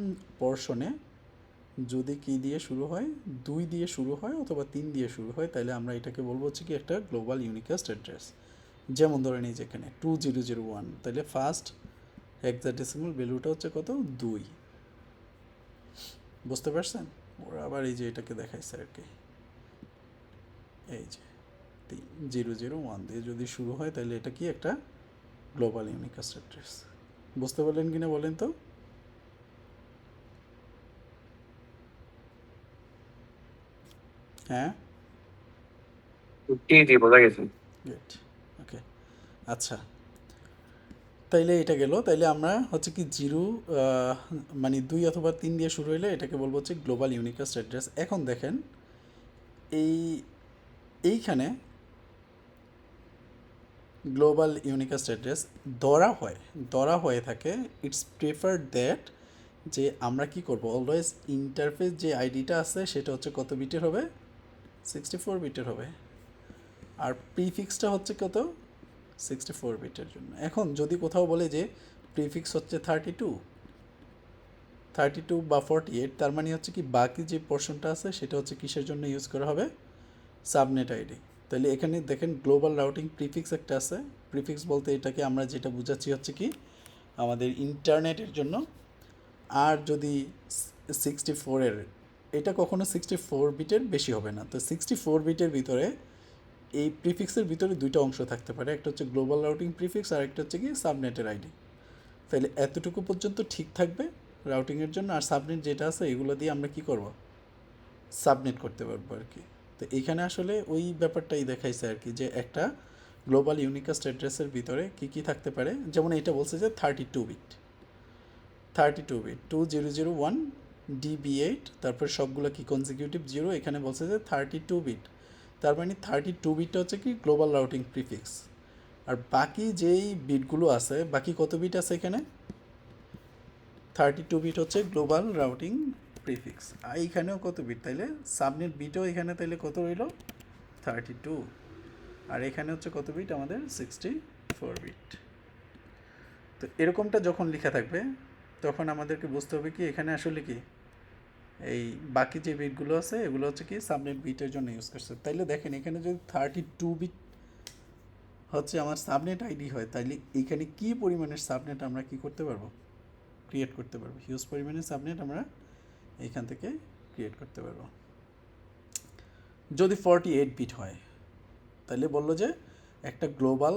পোর্শনে যদি কি দিয়ে শুরু হয়, 2 দিয়ে শুরু হয় অথবা 3 দিয়ে শুরু হয়, তাহলে আমরা এটাকে বলবো হচ্ছে কি একটা গ্লোবাল ইউনিকাস্ট অ্যাড্রেস। যেমন ধরেন এই যেখানে 2001, তাহলে ফার্স্ট হেক্সাডেসিমাল ভ্যালুটা হচ্ছে কত, 2। বুঝতে পারছেন? ওরা আবার এই যে এটাকে দেখাইছে আর কি, এই যে 001 দিয়ে যদি শুরু হয়, তাহলে এটা কি একটা গ্লোবাল ইউনিকাস্ট অ্যাড্রেস। বুঝতে পারলেন কিনা বলেন তো? হ্যাঁ, জি বোঝা গেছে। গুড, ওকে। আচ্ছা, তাইলে এটা গেল। তাইলে আমরা হচ্ছে কি 0 মানে 2 অথবা 3 দিয়ে শুরু হইলে এটাকে বলবো হচ্ছে গ্লোবাল ইউনিকাস্ট অ্যাড্রেস। এখন দেখেন এইখানে গ্লোবাল ইউনিকাস্ট অ্যাড্রেস ধরা হয়ে থাকে, ইটস প্রেফার্ড দ্যাট যে আমরা কি করব, অলওয়েজ ইন্টারফেস যে আইডিটা আছে সেটা হচ্ছে কত বিটের হবে, 64 বিটের হবে, আর প্রিফিক্সটা হচ্ছে কত, 64 বিটের জন্য। এখন যদি কোথাও বলে যে প্রিফিক্স হচ্ছে 32 বা 48, তার মানে হচ্ছে কি বাকি যে পোর্শনটা আছে সেটা হচ্ছে কিসের জন্য ইউজ করা হবে, সাবনেট আইডি। তাহলে এখানে দেখেন গ্লোবাল রাউটিং প্রিফিক্স একটা আছে। প্রিফিক্স বলতে এটাকে আমরা যেটা বুঝাচ্ছি হচ্ছে কি আমাদের ইন্টারনেটের জন্য। আর যদি 64-এর, এটা কখনো 64 বিটের বেশি হবে না। তো 64 বিটের ভিতরে এই প্রিফিক্সের ভিতরে দুইটা অংশ থাকতে পারে, একটা হচ্ছে গ্লোবাল রাউটিং প্রিফিক্স আর একটা হচ্ছে কি সাবনেটের আইডি। তাহলে এতটুকু পর্যন্ত ঠিক থাকবে রাউটিংয়ের জন্য। আর সাবনেট যেটা আছে এগুলো দিয়ে আমরা কি করব, সাবনেট করতে পারবো আর কি। তো এইখানে আসলে ওই ব্যাপারটাই দেখাইছে আর কি, যে একটা গ্লোবাল ইউনিকাস্ট অ্যাড্রেসের ভিতরে কি কি থাকতে পারে। যেমন এটা বলছে যে 32 বিট 2001 DB8, তারপর সবগুলো কি কনজিকিউটিভ 0। এখানে বলছে যে 32 বিট, তার মানে 32 বিটটা হচ্ছে কি গ্লোবাল রাউটিং প্রিফিক্স। আর বাকি যেই বিটগুলো আছে, বাকি কত বিট আছে এখানে, 32 বিট হচ্ছে গ্লোবাল রাউটিং প্রিফিক্স। আর এইখানেও কত বিট, তাইলে সাবনেট বিটও এখানে তাইলে কত রইল, 32। আর এখানে হচ্ছে কত বিট আমাদের, 64 বিট। তো এরকমটা যখন লেখা থাকবে তখন আমাদেরকে বুঝতে হবে কি এখানে আসলে কি এই বাকি যে বিটগুলো আছে এগুলো হচ্ছে কি সাবনেট বিটের জন্য ইউজ করছে। তাইলে দেখেন এখানে যদি 32 বিট হচ্ছে আমার সাবনেট আইডি হয়, তাইলে এখানে কি পরিমাণের সাবনেট আমরা কি করতে পারবো, ক্রিয়েট করতে পারবো। হিউজ পরিমাণের সাবনেট আমরা এইখান থেকে ক্রিয়েট করতে পারবো। যদি 48 বিট হয়, তাহলে বললো যে একটা গ্লোবাল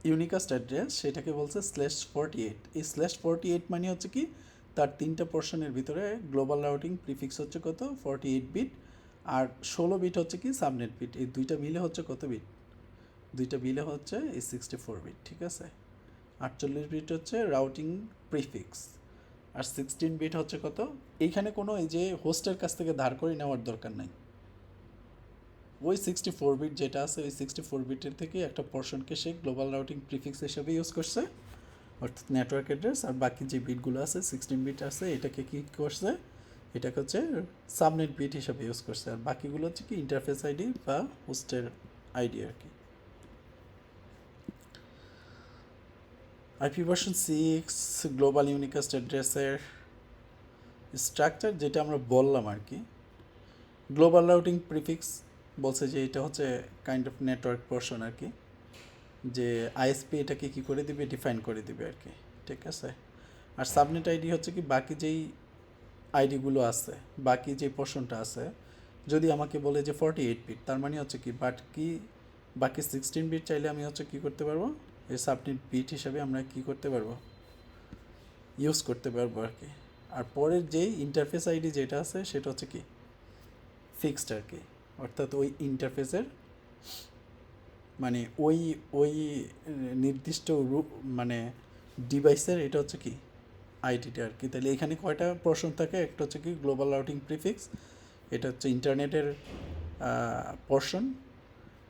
ইউনিকাস্ট অ্যাড্রেস সেটাকে বলছে /48। এই /48 মানে হচ্ছে কি তার 3টা পোর্শনের ভিতরে গ্লোবাল রাউটিং প্রিফিক্স হচ্ছে কত, 48 বিট, আর 16 বিট হচ্ছে কি সাবনেট বিট। এই দুইটা মিলে হচ্ছে কত বিট, দুইটা মিলে হচ্ছে এই 64 বিট, ঠিক আছে। 48 বিট হচ্ছে রাউটিং প্রিফিক্স, আর 16 বিট হচ্ছে কত। এইখানে কোনো এই যে হোস্টের কাছ থেকে ধার করে নেওয়ার দরকার নাই, ওই 64 বিট যেটা আছে ওই 64 বিটের থেকে একটা পোর্শনকে সে গ্লোবাল রাউটিং প্রিফিক্স হিসেবে ইউজ করছে, অর্থাৎ নেটওয়ার্ক অ্যাড্রেস। আর বাকি যে বিটগুলো আছে 16 বিট আছে, এটাকে কি করছে, এটাকে হচ্ছে সাবনেট বিট হিসেবে ইউজ করছে। আর বাকিগুলো হচ্ছে কি ইন্টারফেস আইডি বা হোস্টের আইডি আর কি। IPv6 গ্লোবাল ইউনিকাস্ট অ্যাড্রেসের স্ট্রাকচার যেটা আমরা বললাম আর কি, গ্লোবাল রাউটিং প্রিফিক্স বলছে যে এটা হচ্ছে কাইন্ড অফ নেটওয়ার্ক পোর্শন আর কি, যে আইএসপি এটাকে কী করে দিবে, ডিফাইন করে দিবে আর কি, ঠিক আছে। আর সাবনেট আইডি হচ্ছে কি বাকি যেই আইডিগুলো আছে, বাকি যে পোর্শনটা আছে, যদি আমাকে বলে যে 48 বিট, তার মানে হচ্ছে কি বাকি 16 বিট চাইলে আমি হচ্ছে কী করতে পারবো, এই সাবনেট বিট হিসাবে আমরা কী করতে পারবো, ইউজ করতে পারবো আর কি। আর পরের যেই ইন্টারফেস আইডি যেটা আছে সেটা হচ্ছে কি ফিক্সড আর কি, অর্থাৎ ওই ইন্টারফেসের মানে ওই নির্দিষ্ট মানে ডিভাইসের এটা হচ্ছে কি আইডিটা আর কি। তাহলে এখানে কয়টা পোর্শন থাকে, একটা হচ্ছে কি গ্লোবাল রাউটিং প্রিফিক্স, এটা হচ্ছে ইন্টারনেটের পোর্শন,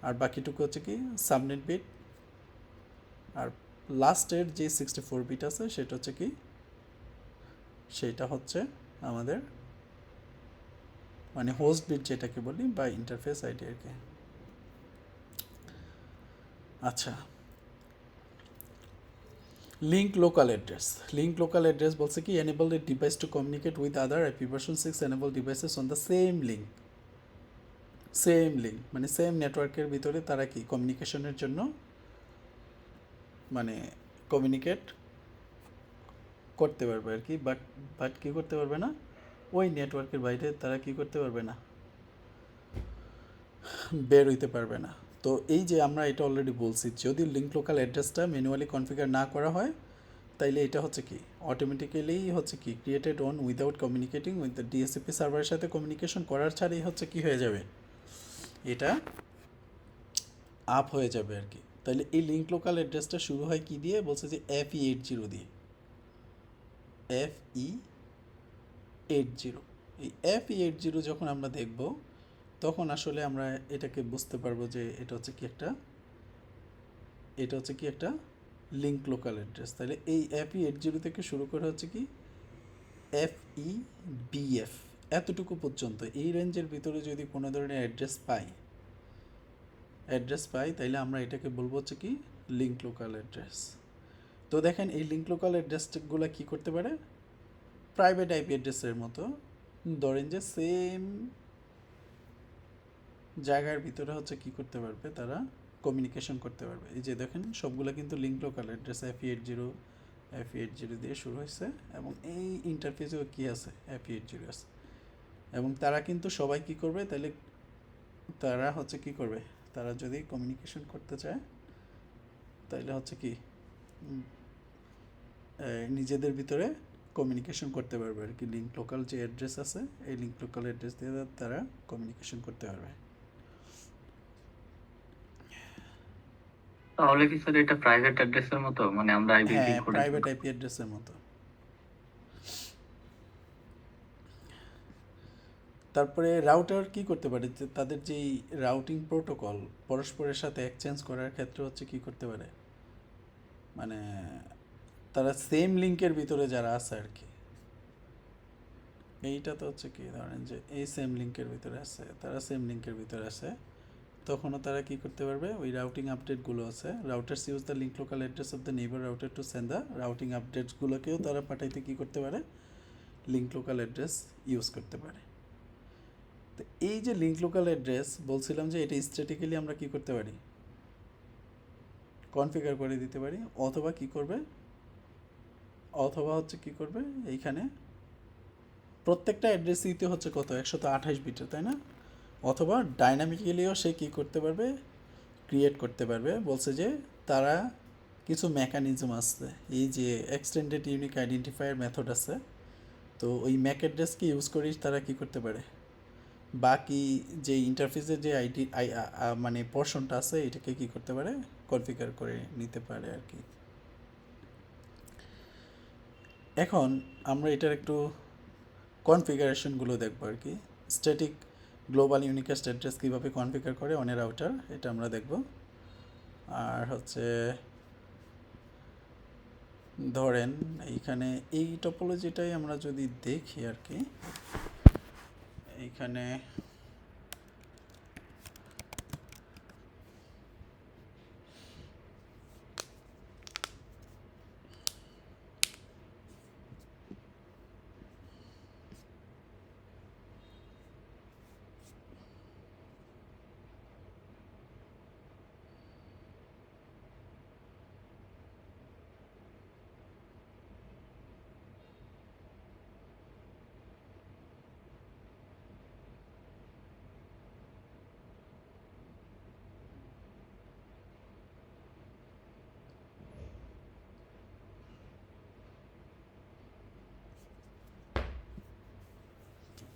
আর বাকিটুকু হচ্ছে কি সাবনেট বিট, আর লাস্টের যে 64 বিট আছে সেটা হচ্ছে কি, সেটা হচ্ছে আমাদের মানে হোস্ট বিট যেটাকে বলি বা ইন্টারফেস আইডি আর কি। আচ্ছা, link local address. Link local address বলছে কি enable a device to communicate with other IPv6 enable devices on the same link. Same link মানে সেম নেটওয়ার্কের ভিতরে তারা কি কমিউনিকেশনের জন্য মানে কমিউনিকেট করতে পারবে আর কি, বাট কী করতে পারবে না, ওই নেটওয়ার্কের বাইরে তারা কি করতে পারবে না, বের হইতে পারবে না। তো এই যে আমরা এটা অলরেডি বলছি, যদি লিঙ্ক লোকাল অ্যাড্রেসটা ম্যানুয়ালি কনফিগার না করা হয় তাইলে এটা হচ্ছে কি অটোমেটিক্যালি হচ্ছে কি created on without communicating with the DSCP সার্ভারের সাথে কমিউনিকেশন করার ছাড়াই হচ্ছে কি হয়ে যাবে, এটা আপ হয়ে যাবে আর কি। তাহলে এই লিঙ্ক লোকাল অ্যাড্রেসটা শুরু হয় কি দিয়ে, বলছে যে FE80 দিয়ে। FE80, এই FE80 যখন আমরা দেখব তখন আসলে আমরা এটাকে বুঝতে পারবো যে এটা হচ্ছে কি একটা লিঙ্ক লোকাল অ্যাড্রেস। তাহলে এই FE80 থেকে শুরু করে হচ্ছে কি FEBF এতটুকু পর্যন্ত এই রেঞ্জের ভিতরে যদি কোনো ধরনের অ্যাড্রেস পাই তাইলে আমরা এটাকে বলবো হচ্ছে কি লিঙ্ক লোকাল অ্যাড্রেস। তো দেখেন এই লিঙ্ক লোকাল অ্যাড্রেসগুলো কী করতে পারে, প্রাইভেট IP অ্যাড্রেসের মতো ধরেন যে সেম জায়গার ভিতরে হচ্ছে কি করতে পারবে, তারা কমিউনিকেশন করতে পারবে। এই যে দেখেন সবগুলো কিন্তু লিঙ্ক লোকাল অ্যাড্রেস FE80 দিয়ে শুরু হয়েছে এবং এই ইন্টারফেসেও কি আছে FE80 আছে, এবং তারা কিন্তু সবাই কি করবে, তাহলে তারা হচ্ছে কি করবে, তারা যদি কমিউনিকেশন করতে চায় তাহলে হচ্ছে কি নিজেদের ভিতরে কমিউনিকেশন করতে পারবে আর কি। লিঙ্ক লোকাল যে অ্যাড্রেস আছে এই লিঙ্ক লোকাল অ্যাড্রেস দিয়ে তারা কমিউনিকেশন করতে পারবে। তাহলে কি স্যার এটা প্রাইভেট অ্যাড্রেসের মতো, মানে আমরা IPv6 হ্যাঁ, করে প্রাইভেট IP অ্যাড্রেসের মতো। তারপরে রাউটার কি করতে পারে, যে তাদের যেই রাউটিং প্রোটোকল পরস্পরের সাথে এক্সচেঞ্জ করার ক্ষেত্রে হচ্ছে কি করতে পারে, মানে তারা সেম লিঙ্কের ভিতরে যারা আছে আর কি, এইটা তো হচ্ছে কি ধরেন যে এই সেম লিঙ্কের ভিতরে আছে, তারা সেম লিঙ্কের ভিতরে আছে, তখনও তারা কি করতে পারবে, ওই রাউটিং আপডেটগুলো আছে, routers use the link local address of the neighbour router to send the routing আপডেটসগুলোকেও তারা পাঠাইতে কি করতে পারে, লিঙ্ক লোকাল অ্যাড্রেস ইউজ করতে পারে। তো এই যে লিঙ্ক লোকাল অ্যাড্রেস বলছিলাম যে এটা স্ট্যাটিক্যালি আমরা কি করতে পারি, কনফিগার করে দিতে পারি, অথবা হচ্ছে কি করবে এইখানে প্রত্যেকটা অ্যাড্রেসইতে হচ্ছে কত 128 বিটের, তাই না, অথবা ডাইনামিক্যালিও সে কী করতে পারবে, ক্রিয়েট করতে পারবে। বলছে যে তারা কিছু মেকানিজম আছে, এই যে এক্সটেন্ডেড ইউনিক আইডেন্টিফায়ার মেথড আছে, তো ওই ম্যাক অ্যাড্রেসকে ইউজ করেই তারা কী করতে পারে, বাকি যে ইন্টারফেসের যে মানে পোর্শনটা আছে এটাকে কী করতে পারে, কনফিগার করে নিতে পারে আর কি। এখন আমরা এটার একটু কনফিগারেশনগুলো দেখবো আর কি। স্ট্যাটিক গ্লোবাল ইউনিকাস্ট অ্যাড্রেস কীভাবে কনফিগার করে অন এ রাউটার, এটা আমরা দেখব। আর হচ্ছে ধরেন এইখানে এই টপোলজিটাই আমরা যদি দেখি আর কি, এইখানে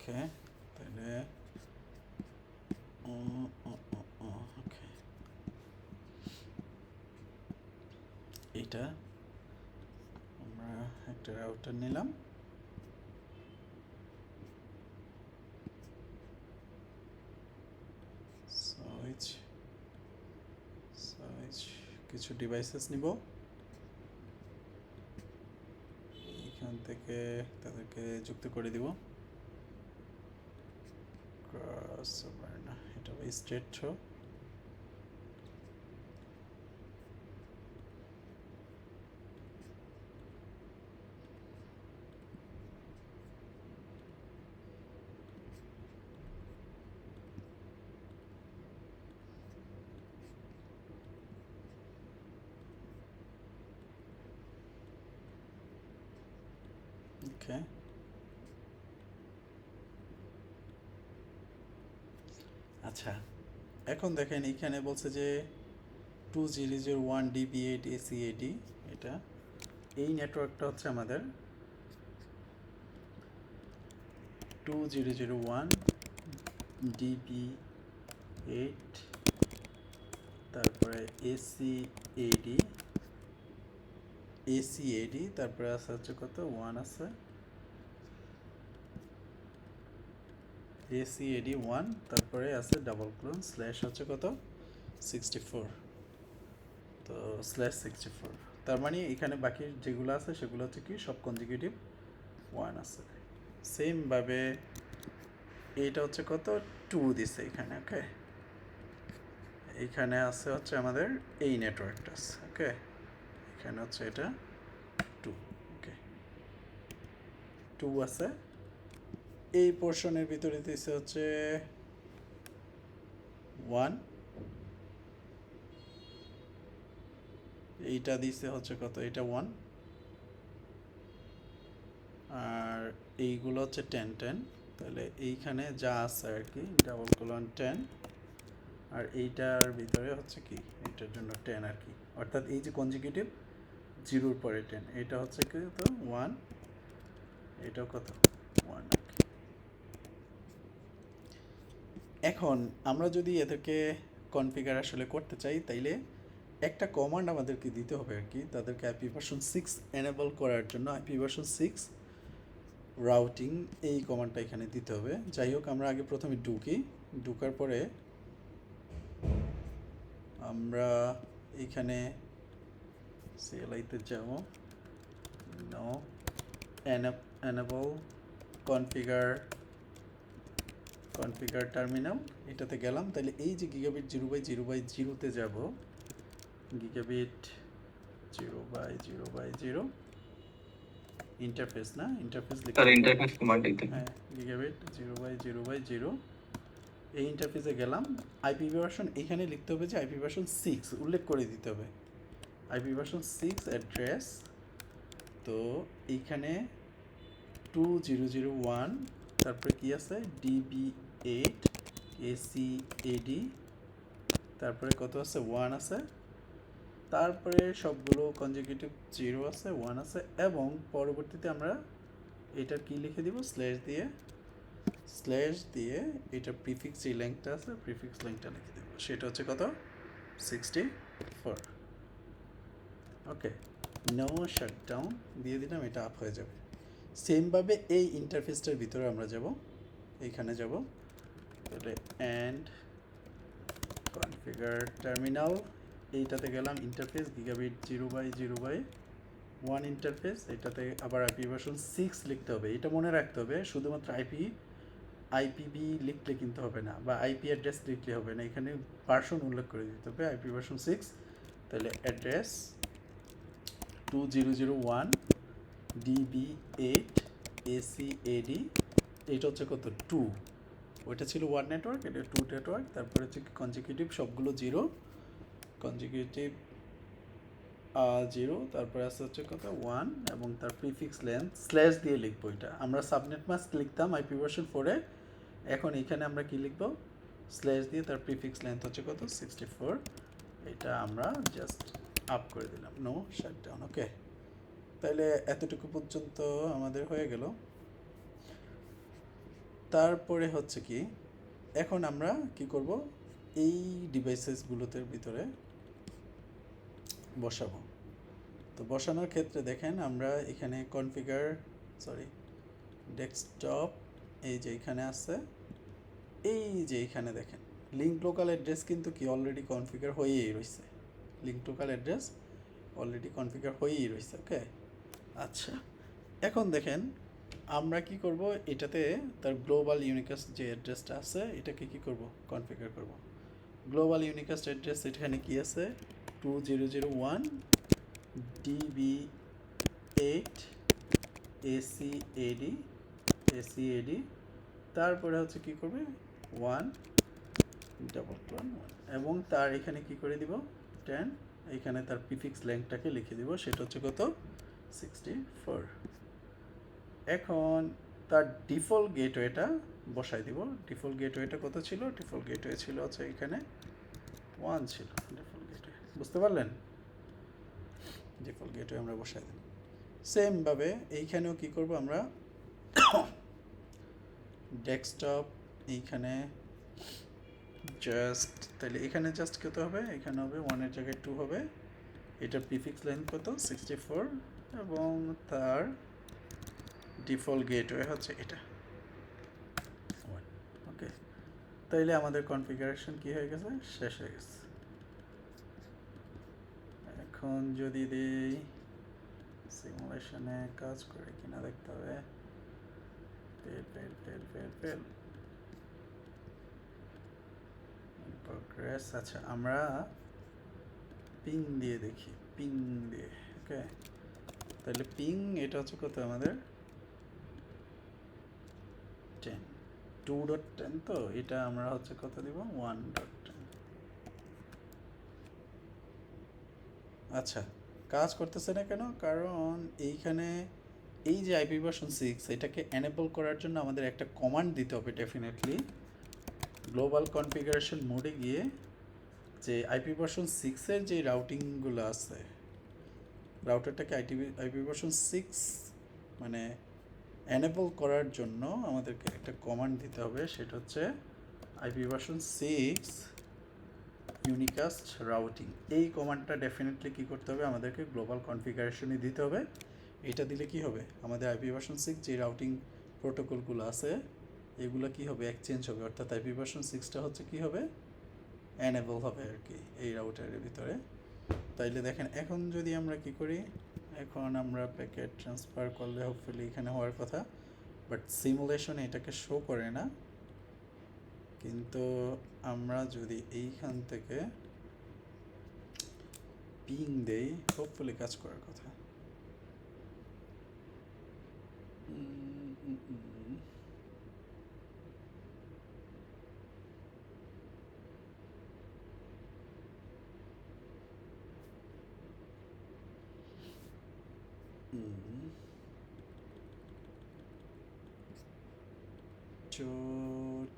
ওকে, তাহলে ওকে, এইটা আমরা একটা রাউটার নিলাম, কিছু ডিভাইসেস নিব, এখান থেকে তাদেরকে যুক্ত করে দিব। ক্রস ওভার না, এটা স্ট্রেট থ্রো। ওকে, আচ্ছা এখন দেখেন এইখানে বলছে যে 2001 DB8 ACAD, এটা এই নেটওয়ার্কটা হচ্ছে আমাদের 2001 DB8, তারপরে ACAD, তারপরে আছে হচ্ছে কত 1 আছে, ACAD 1, তারপরে আছে ডাবল ক্লোন স্ল্যাশ হচ্ছে কত 64, তো স্ল্যাশ 64। তার মানে এখানে বাকি যেগুলো আছে সেগুলো হচ্ছে কি সব কনজিকিউটিভ 1 আছে। সেমভাবে এইটা হচ্ছে কত 2 দিছে এখানে। ওকে, এইখানে আছে হচ্ছে আমাদের এই নেটওয়ার্কটা আছে। ওকে, এখানে হচ্ছে এটা 2। ওকে, 2 আছে। এই পোর্শনের ভিতরে দিছে হচ্ছে 1, এইটা দিছে হচ্ছে কত, এটা 1, আর এইগুলো হচ্ছে 10 10। তাহলে এইখানে যা আছে আর কি ডাবল কোলন 10, আর এইটার ভিতরে হচ্ছে কি এটার জন্য 10 আর কি, অর্থাৎ এই যে কনজিকিউটিভ 0-র পরে 10, এটা হচ্ছে কি তো 1, এটাও কত 1 আর কি। এখন আমরা যদি এদেরকে কনফিগার আসলে করতে চাই তাইলে একটা কমান্ড আমাদেরকে দিতে হবে আর কি, তাদেরকে IPv6 এনেবল করার জন্য IPv6 রাউটিং এই কমান্ডটা এখানে দিতে হবে। যাই হোক, আমরা আগে প্রথমে ঢুকার পরে আমরা এইখানে CLI-তে যাব, নো এনেবল কনফিগার টার্মিনাল, এটাতে গেলাম। তাহলে এই যে গিগাবিট 0/0/0-তে যাব, গিগাবিট 0/0/0 ইন্টারফেস না, ইন্টারফেস লিখতে স্যার ইন্টারফেস কমান্ড দিতে। হ্যাঁ, গিগাবিট 0/0/0 এই ইন্টারফেসে গেলাম। IPv এখানে লিখতে হবে যে IPv6 উল্লেখ করে দিতে হবে, IPv6 অ্যাড্রেস। তো এইখানে 2001, তারপরে কি আছে DB8 ACAD, তারপরে কত আছে 1 আছে, তারপরে সবগুলো কনজিকিউটিভ 0 আছে 1 আছে, এবং পরবর্তীতে আমরা এটার কি লিখে দিব স্ল্যাশ দিয়ে এটার প্রিফিক্স যে লেংথটা আছে প্রিফিক্স লেংথটা লিখে দেব, সেটা হচ্ছে কত 64। ওকে, নো শাটডাউন দিয়ে দিলাম, এটা আপ হয়ে যাবে। সেমভাবে এই ইন্টারফেসটার ভিতরে আমরা যাব, এইখানে যাব, তাহলে অ্যান্ড কনফিগার টার্মিনাল, এইটাতে গেলাম ইন্টারফেস গিগাবিট 0/0/1 ইন্টারফেস, এটাতে আবার IPv6 লিখতে হবে। এটা মনে রাখতে হবে, শুধুমাত্র IPv লিখলে কিন্তু হবে না, বা IP অ্যাড্রেস লিখলে হবে না, এখানে ভার্সন উল্লেখ করে দিতে হবে IPv6। তাহলে অ্যাড্রেস 2001 DB8 ACAD, এইটা হচ্ছে কত 2, ওইটা ছিল 1 নেটওয়ার্ক, এটা 2 নেটওয়ার্ক, তারপরে হচ্ছে কনজিকিউটিভ সবগুলো 0, কনজিকিউটিভ 0, তারপরে আছে হচ্ছে কত 1, এবং তার প্রিফিক্স লেন্থ স্ল্যাশ দিয়ে লিখবো। এটা আমরা সাবনেট মাস্ক লিখতাম IPv4-এ, এখন এখানে আমরা কি লিখবো স্ল্যাশ দিয়ে তার প্রিফিক্স লেন্থ হচ্ছে কত 64, এটা আমরা জাস্ট আপ করে দিলাম, নো শাটডাউন। ওকে, তাহলে এতটুকু পর্যন্ত আমাদের হয়ে গেল। তারপরে হচ্ছে কি এখন আমরা কি করব, এই ডিভাইসেসগুলোতে ভিতরে বসাবো। তো বসানোর ক্ষেত্রে দেখেন আমরা এখানে ডেস্কটপ, এই যে এখানে আছে, এই যে এখানে দেখেন লিঙ্ক লোকাল অ্যাড্রেস কিন্তু কি অলরেডি কনফিগার হয়েই রয়েছে, link local address already configure হয়েই রয়েছে। ওকে, আচ্ছা এখন দেখেন আমরা কি করব, এটাতে তার গ্লোবাল ইউনিকাস্ট যে অ্যাড্রেসটা আছে এটাকে কি করব, কনফিগার করব। গ্লোবাল ইউনিকাস্ট অ্যাড্রেস এখানে কি আছে, 2001 DB8 ACAD, তারপরে হচ্ছে কি করবে 1 এবং তার এখানে কি করে দিব 10, এখানে তার প্রিফিক্স লেংথটাকে লিখে দিব, সেটা হচ্ছে কত 64। এখন তার ডিফল্ট গেটওয়েটা বসাই দিব। ডিফল্ট গেটওয়েটা কত ছিল, ডিফল্ট গেটওয়ে ছিল হচ্ছে এখানে 1 ছিল ডিফল্ট গেটওয়ে, বুঝতে পারলেন? ডিফল্ট গেটওয়ে আমরা বসাই দিই। সেমভাবে এইখানেও কি করব আমরা, ডেস্কটপ এইখানে জাস্ট, তাহলে এখানে জাস্ট কত হবে, এখানে হবে 1 এর জায়গায় 2 হবে, এটার প্রিফিক্স লেন্থ কত 64 এবং তার ডিফল্ট গেটওয়ে হচ্ছে এটা 1। ওকে, তাইলে আমাদের কনফিগারেশন কি হয়ে গেছে, শেষ হয়ে গেছে। এখন যদি দিই সিমুলেশনে কাজ করে কিনা দেখতে হবে। Fail progress. আচ্ছা আমরা পিং দিয়ে দেখি, পিং দিয়ে। ওকে, তাহলে পিং এটা হচ্ছে কত আমাদের 10, 2.10, তো এটা আমরা হচ্ছে কত দিব 1.10। আচ্ছা, কাজ করতেছে না কেন, কারণ এইখানে এই যে আইপি ভার্সন 6 এটাকে এনেবল করার জন্য আমাদের একটা কমান্ড দিতে হবে ডেফিনেটলি। গ্লোবাল কনফিগারেশন মোডে গিয়ে যে আইপি ভার্সন 6-এর যে রাউটিংগুলো আছে, রাউটারটাকে আইপি ভার্সন 6 মানে এনেবল করার জন্য আমাদেরকে একটা কমান্ড দিতে হবে, সেটা হচ্ছে আইপি ভার্সন 6 ইউনিকাস্ট রাউটিং। এই কমান্ডটা ডেফিনেটলি কী করতে হবে, আমাদেরকে গ্লোবাল কনফিগারেশনে দিতে হবে। এটা দিলে কি হবে, আমাদের আইপি ভার্সন 6 যে রাউটিং প্রোটোকলগুলো আছে এগুলো কি হবে, এক্সচেঞ্জ হবে, অর্থাৎ আইপি ভার্সন 6টা হচ্ছে কি হবে, এনেবল হবে আর কি এই রাউটারের ভিতরে। তাইলে দেখেন এখন যদি আমরা কি করি, এখন আমরা প্যাকেট ট্রান্সফার করলে হোপফুলি এখানে হওয়ার কথা, বাট সিমুলেশন এটাকে শো করে না। কিন্তু আমরা যদি এইখান থেকে পিং দেই, হোপফুলি কাজ করার কথা।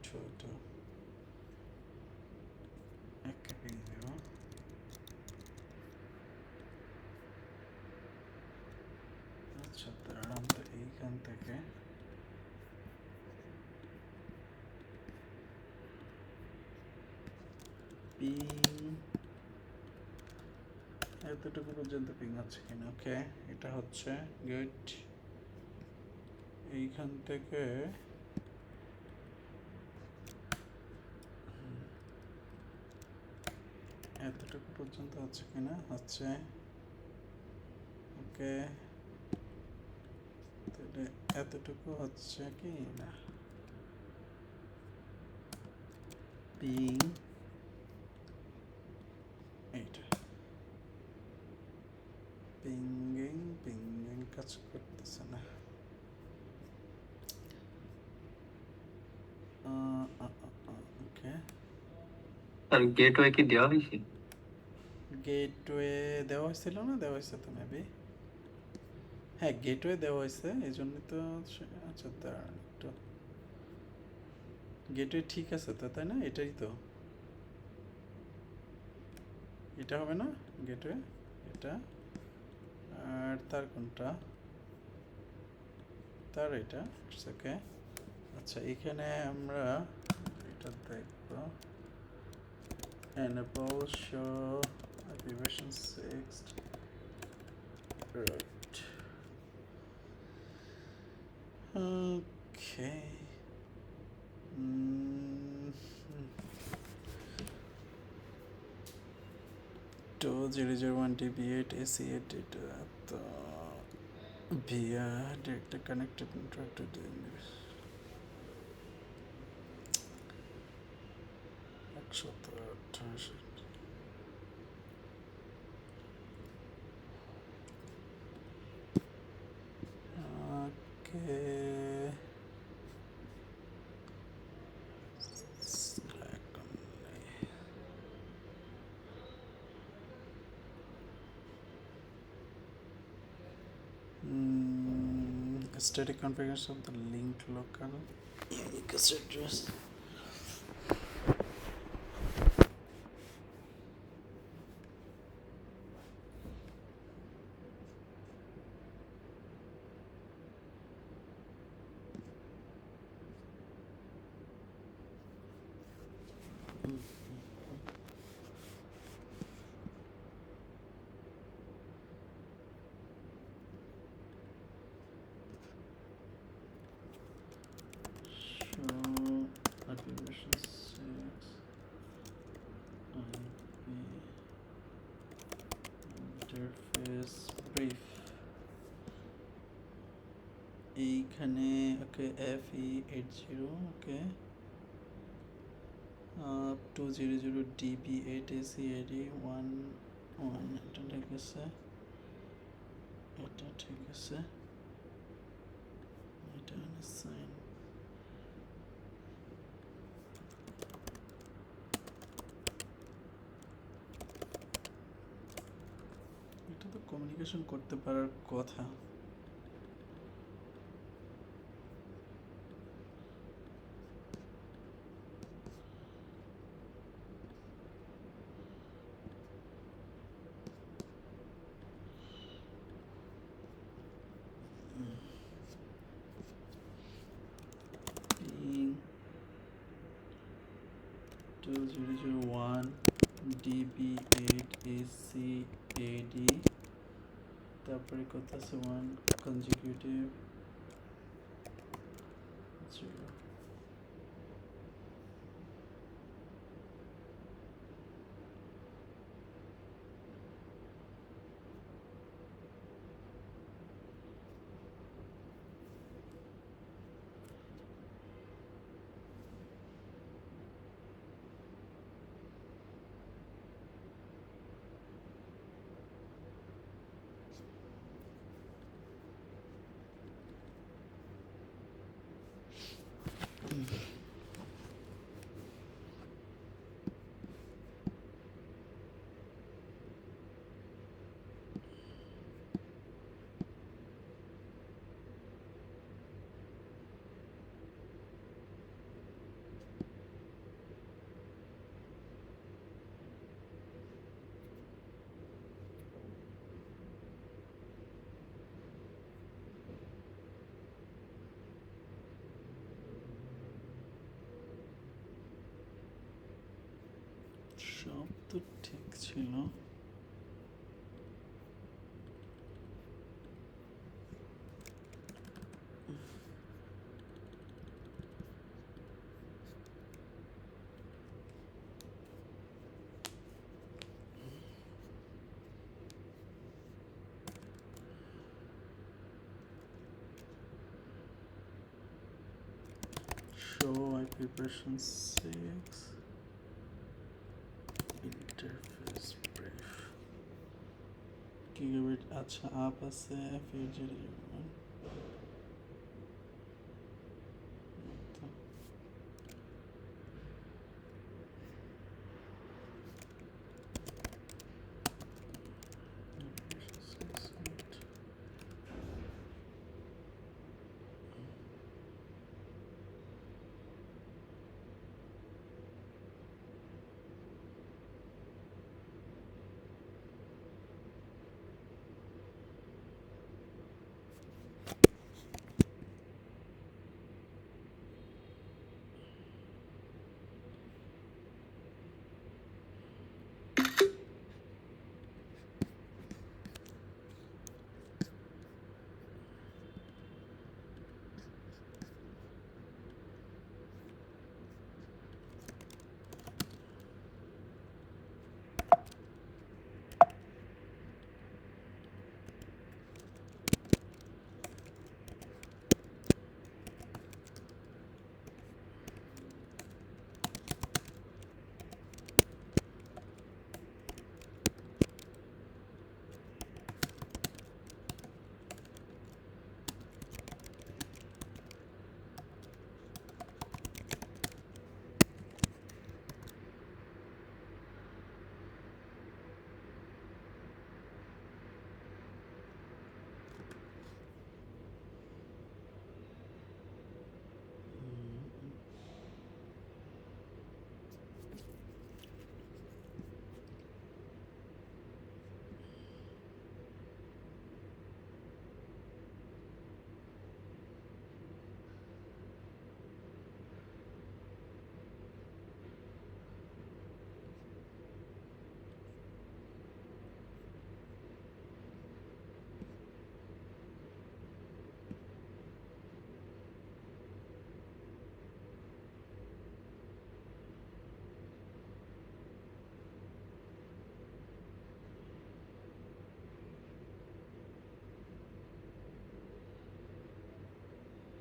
ছোট একটা পিং দেব। আচ্ছা, দাঁড়ান তো এইখান থেকে পিং এতটুকু পর্যন্ত পিং হচ্ছে কিনা। ওকে, এটা হচ্ছে গুড। এইখান থেকে এতটুকু পর্যন্ত হচ্ছে কিনা, হচ্ছে। ওকে, তাহলে এতটুকু হচ্ছে কি না, পিং এইটা পিঙ্গিং কাজ করতেছে না। ওকে, স্যার গেটওয়ে কি দেওয়া হয়েছে? গেটওয়ে দেওয়া হয়েছিল না, দেওয়া হয়েছে তো মেবি, হ্যাঁ গেটওয়ে দেওয়া হয়েছে, এই জন্যই তো। আচ্ছা দাঁড়ান একটু, গেটওয়ে ঠিক আছে তো, তাই না? এটাই তো, এটা হবে না গেটওয়ে, এটা আর তার কোনটা, তার এটা। ওকে, আচ্ছা এখানে আমরা এটা দেখব, enable show IP version 6 right. Okay. 2001 DB8 ACA data, তো via directly connected network to the একশত আঠাশ ওকে static configuration of the link local unique address. Show application 6 interface brief এইখানে ওকে FE80 ওকে 200 DB8 ACAD 1 এটা ঠিক আছে এটা ঠিক আছে এটা সাইন এটা তো কমিউনিকেশন করতে পারার কথা ping 2001 DB8 ACAD তারপরে কত আছে 1 consecutive 0 সব তো ঠিক ছিল show IP version 6 interface brief gigabit আচ্ছা আপ আছে FE001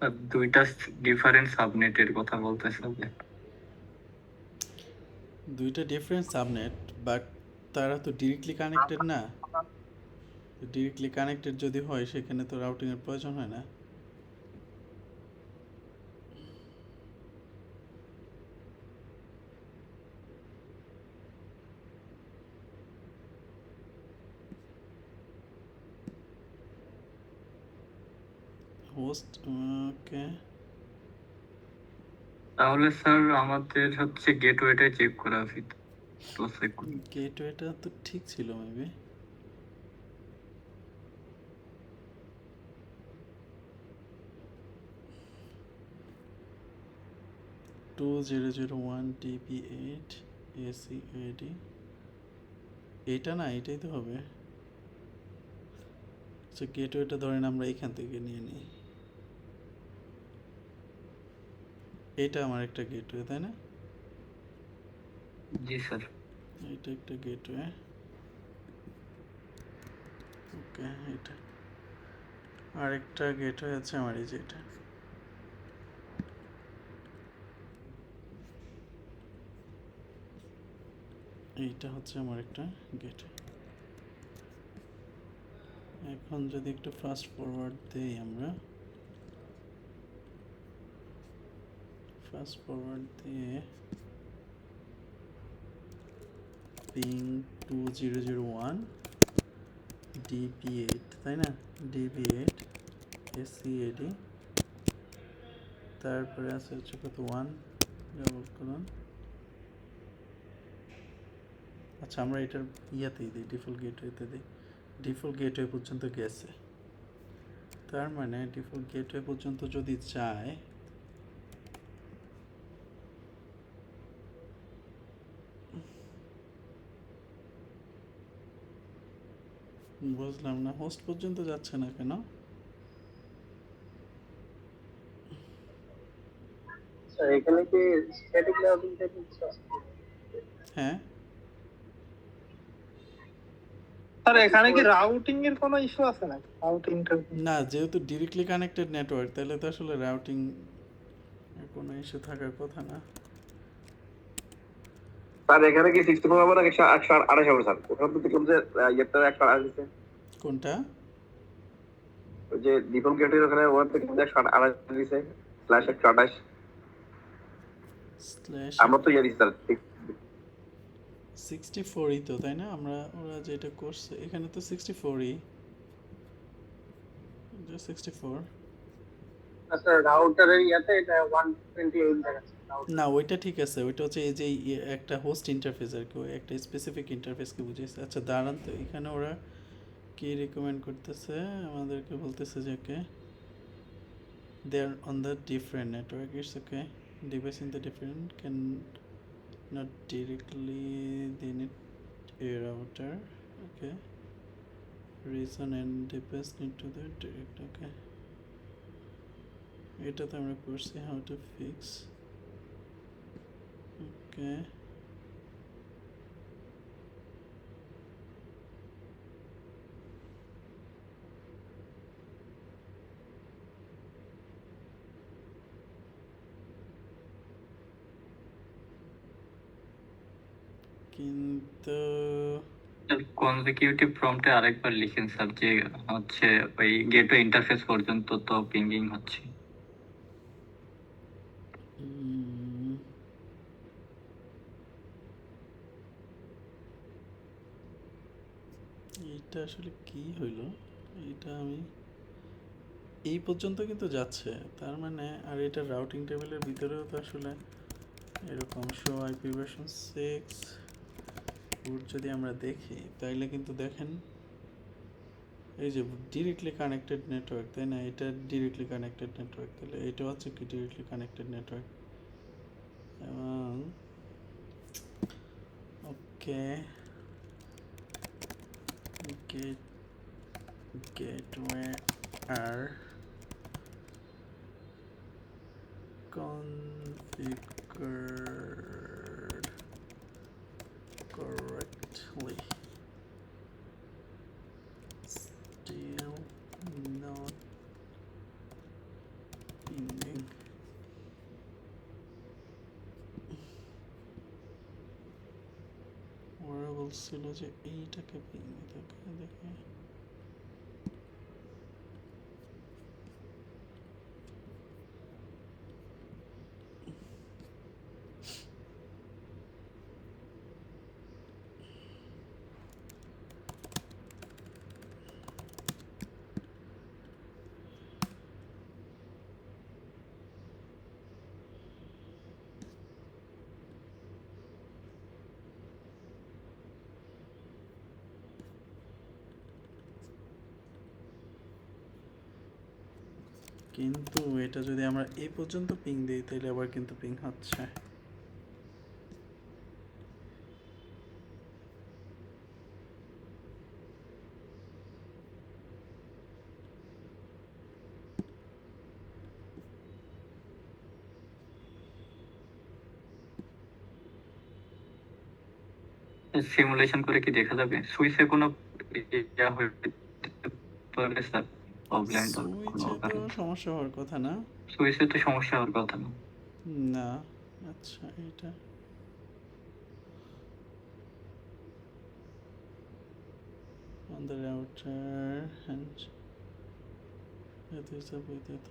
স্যার দুইটা ডিফারেন্ট সাবনেটের কথা বলতেছে যে। দুইটা ডিফারেন্ট সাবনেট, বাট তারা তো ডিরেক্টলি কানেক্টেড না। ডিরেক্টলি কানেক্টেড যদি হয় সেখানে তো রাউটিংয়ের প্রয়োজন হয় না। হোস্ট, ওকে। তাহলে স্যার আমাদের হচ্ছে গেটওয়েটা চেক করা উচিত। গেটওয়েটা তো ঠিক ছিল মেবি। টু 2001 DP8 ACAD, এটা না, এটাই তো হবে। আচ্ছা, গেটওয়েটা ধরেন আমরা এখান থেকে নিয়ে নিই। এটা আমার একটা গেটওয়ে, তাই না? জি স্যার। এটা একটা গেটওয়ে, ওকে। এটা আরেকটা গেটওয়ে আছে আমার, এই যে এটা। এইটা হচ্ছে আমার একটা গেটওয়ে। এখন যদি একটু ফাস্ট ফরওয়ার্ড দেই আমরা, ফাস্ট ফরওয়ার্ড দিয়ে পিং 2001 DP8, তাই না? DP8 ACAD, তারপরে আছে হচ্ছে কত 1 ডাবল কোলন। আচ্ছা, আমরা এটার ইয়াতেই দিই, ডিফল্ট গেটওয়েতে দিই। ডিফল্ট গেটওয়ে পর্যন্ত গেছে, তার মানে ডিফল্ট গেটওয়ে পর্যন্ত যদি যায়, বুঝলাম না হোস্ট পর্যন্ত যাচ্ছে না কেন? স্যার এখানে কি স্ট্যাটিক রাউটিং টেকনিক্স আছে? হ্যাঁ, স্যার এখানে কি রাউটিং এর কোনো ইস্যু আছে নাকি? রাউটিং না, যেহেতু ডিরেক্টলি কানেক্টেড নেটওয়ার্ক, তাহলে তো আসলে রাউটিং কোনো ইস্যু থাকার কথা না। স্যার এখানে কি 64 হবে না 128 হবে স্যার? ওখানে তো দেখলাম যে ইয়েটা 128 দিছে। কোনটা? ওই যে ডিফল্ট গেটের ওখানে ওখান থেকে 128 দিছে /128। স্ল্যাশ আমরা তো ইয়ে দিছি স্যার, ঠিক 64ই তো, তাই না? ওরা যেটা করছে এখানে তো 64ই, 64। আচ্ছা রাউটারের ইয়াতে এটা 128 দেখাচ্ছে। না, ওইটা ঠিক আছে, ওইটা হচ্ছে এই যে একটা হোস্ট ইন্টারফেস আর কি, ওই একটা স্পেসিফিক ইন্টারফেসকে বুঝিয়েছে। আচ্ছা দাঁড়ান তো, এখানে ওরা কি রিকমেন্ড করতেছে আমাদেরকে? বলতেছে যে okay, they are on the different network, it's okay, device in the different can not directly they need a router, okay, reason and device need to the direct, okay. এটা তো আমরা করছি, হাউ টু ফিক্স, ওকে। কিন্তু কনজিকিউটিভ প্রম্পটে আরেকবার লিখেন স্যার যে হচ্ছে ওই গেটওয়ে ইন্টারফেস পর্যন্ত তো পিঙ্গিং হচ্ছে। এইটা আসলে কি হইলো? এইটা আমি এই পর্যন্ত কিন্তু যাচ্ছে, তার মানে আর এটা রাউটিং টেবিলের ভিতরেও তো আসলে এরকম শো আইপি ভার্সন 6 রুট যদি আমরা দেখি, তাইলে কিন্তু দেখেন এই যে ডিরেক্টলি কানেক্টেড নেটওয়ার্ক, তাই না? এটা ডিরেক্টলি কানেক্টেড নেটওয়ার্ক, তাহলে এটা হচ্ছে কি ডিরেক্টলি কানেক্টেড নেটওয়ার্ক। এবং ওকে, gateway are configured correctly, still not বলছিল যে এইটাকে পিং দেখে দেখে কিন্তু এটা যদি আমরা এই পর্যন্ত পিং দিই তাহলে আবার কিন্তু পিং হচ্ছে। সিমুলেশন করে কি দেখা যাবে সুইচে কোনো ইয়া হইতে পারে স্যার, প্রবলেম কোনো সুইচে তো কারণ? সমস্যা হওয়ার কথা না। সুইচে তো সমস্যা হওয়ার কথা না। না, আচ্ছা এটা on the router and it is a with it.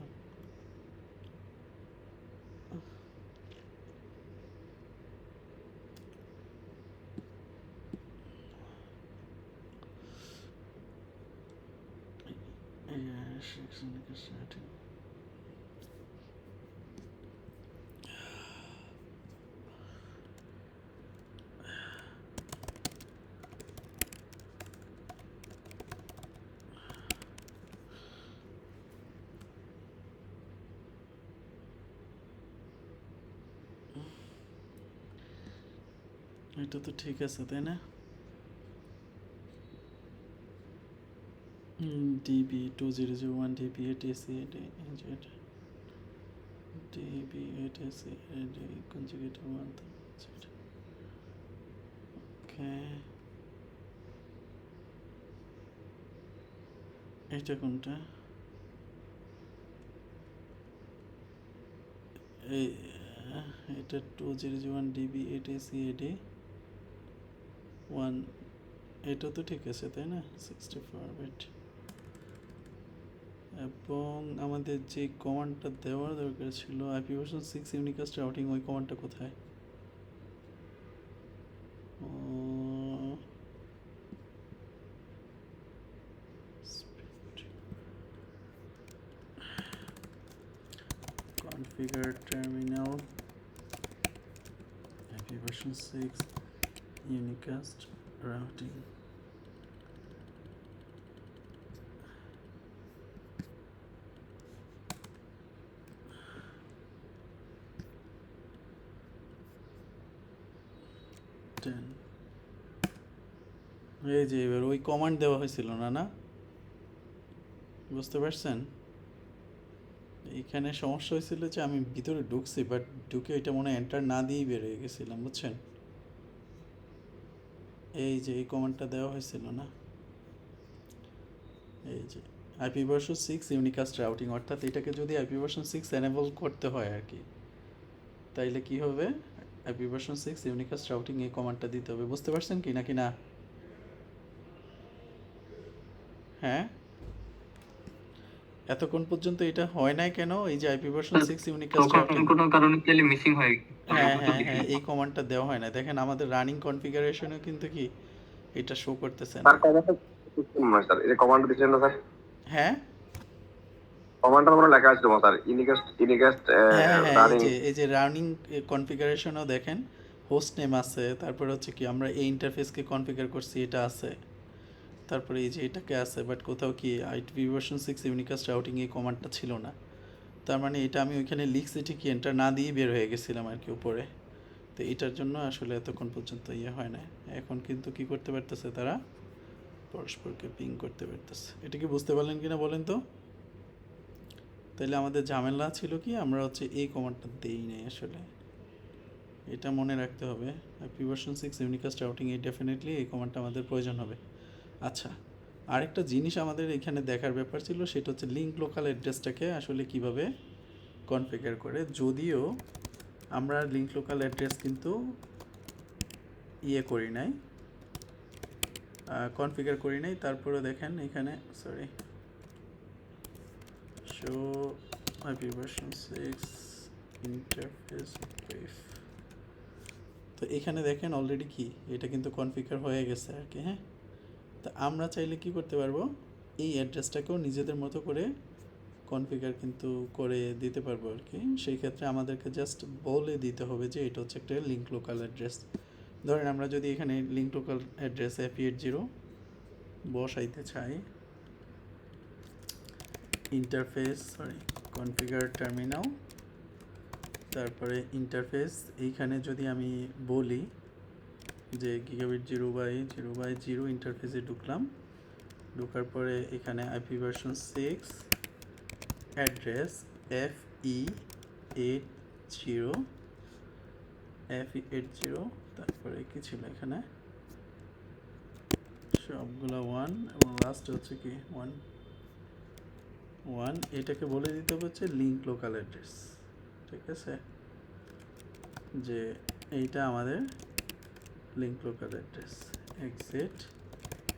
এটা তো ঠিক আছে তাই না? DB 2001 DB 8AC DB 8AC conjugated 1. Okay. এটা কোনটা? এটা 2001 DB 8AC AD 1, এটা তো ঠিক আছে তাই না? 64 বিট। এবং আমাদের যে কমান্ডটা দেওয়ার দরকার ছিল IP version 6 ইউনিকাস্ট রাউটিং, ওই কমান্ডটা কোথায়? Configure terminal IP version 6 unicast routing. এই যে এবার ওই কমান্ড দেওয়া হয়েছিল না, না বুঝতে পারছেন? এইখানে সমস্যা হয়েছিল যে আমি ভিতরে ঢুকছি, বাট ঢুকে এটা মনে হয় এন্টার না দিয়েই বের হয়ে গেছিলাম, বুঝছেন? এই যে এই কমান্ডটা দেওয়া হয়েছিল না, এই যে IP version 6 unicast routing, অর্থাৎ এটাকে যদি IP version 6 এনেবল করতে হয় আর কি, তাইলে কি হবে? IP version 6 unicast routing এই কমান্ডটা দিতে হবে। বুঝতে পারছেন কি নাকি না? হ্যাঁ, এতক্ষণ পর্যন্ত এটা হয় নাই কেন? এই যে IP version 6 unicast routing, কোনো কারণে তাহলে মিসিং হয়ে হ্যাঁ হ্যাঁ হ্যাঁ, এই কমান্ডটা দেওয়া হয় না। দেখেন আমাদের রানিং কনফিগারেশনেও কিন্তু কি এটা শো করতেছে না। স্যার কমান্ড স্যার এই কমান্ড দিচ্ছেন না স্যার? হ্যাঁ কমান্ডটা আমরা লেখা আছে তোমার স্যার, ইনিকাস্ট হ্যাঁ হ্যাঁ, রানিং। এই যে রানিং কনফিগারেশনও দেখেন হোস্ট নেম আছে, তারপরে হচ্ছে কি আমরা এই ইন্টারফেসকে কনফিগার করছি এটা আছে, তারপরে এই যে এটাকে আছে, বাট কোথাও কি IP version 6 ইউনিকাস্ট রাউটিং এই কমান্ডটা ছিল না। তার মানে এটা আমি ওইখানে লিখছি ঠিকই, এন্টার না দিয়ে বের হয়ে গেছিলাম আর কি উপরে। তো এটার জন্য আসলে এতক্ষণ পর্যন্ত ইয়ে হয় না। এখন কিন্তু কি করতে পারতেছে তারা? পরস্পরকে পিং করতে পারতেছে। এটা কি বুঝতে পারলেন কিনা বলেন তো? তাইলে আমাদের ঝামেলা ছিল কি, আমরা হচ্ছে এই কমান্ডটা দেই নাই আসলে, এটা মনে রাখতে হবে। IP version 6 ইউনিকাস্ট রাউটিং এই ডেফিনেটলি এই কমান্ডটা আমাদের প্রয়োজন হবে। আচ্ছা, আরেকটা জিনিস আমাদের এখানে দেখার ব্যাপার ছিল, সেটা হচ্ছে লিঙ্ক লোকাল অ্যাড্রেসটাকে আসলে কিভাবে কনফিগার করে। যদিও আমরা লিঙ্ক লোকাল অ্যাড্রেস কিন্তু ইয়ে করি নাই, কনফিগার করি নাই, তারপরে দেখেন এখানে sorry show IP version 6 interface brief. তো এখানে দেখেন অলরেডি কি এটা কিন্তু কনফিগার হয়ে গেছে আর কি। হ্যাঁ, তা আমরা চাইলে কি করতে পারবো, এই অ্যাড্রেসটাকেও নিজেদের মতো করে কনফিগার কিন্তু করে দিতে পারবো আর কি। সেই ক্ষেত্রে আমাদেরকে জাস্ট বলে দিতে হবে যে এটা হচ্ছে একটা লিঙ্ক লোকাল অ্যাড্রেস। ধরেন আমরা যদি এখানে লিঙ্ক লোকাল অ্যাড্রেস F80 বসাইতে চাই, ইন্টারফেস কনফিগার টার্মিনাল, তারপরে ইন্টারফেস এইখানে যদি আমি বলি যে গিগাবিট 0/0/0 ইন্টারফেসে ঢুকলাম, ঢোকার পরে এখানে আইপি ভার্সন 6 অ্যাড্রেস FE80 তারপরে কি ছিল এখানে সবগুলো 1 এবং লাস্ট হচ্ছে কি 1 এটাকে বলে দিতে হচ্ছে লিঙ্ক লোকাল অ্যাড্রেস। ঠিক আছে, যে এইটা আমাদের লিঙ্ক লোকাল অ্যাড্রেস। এক্সিট,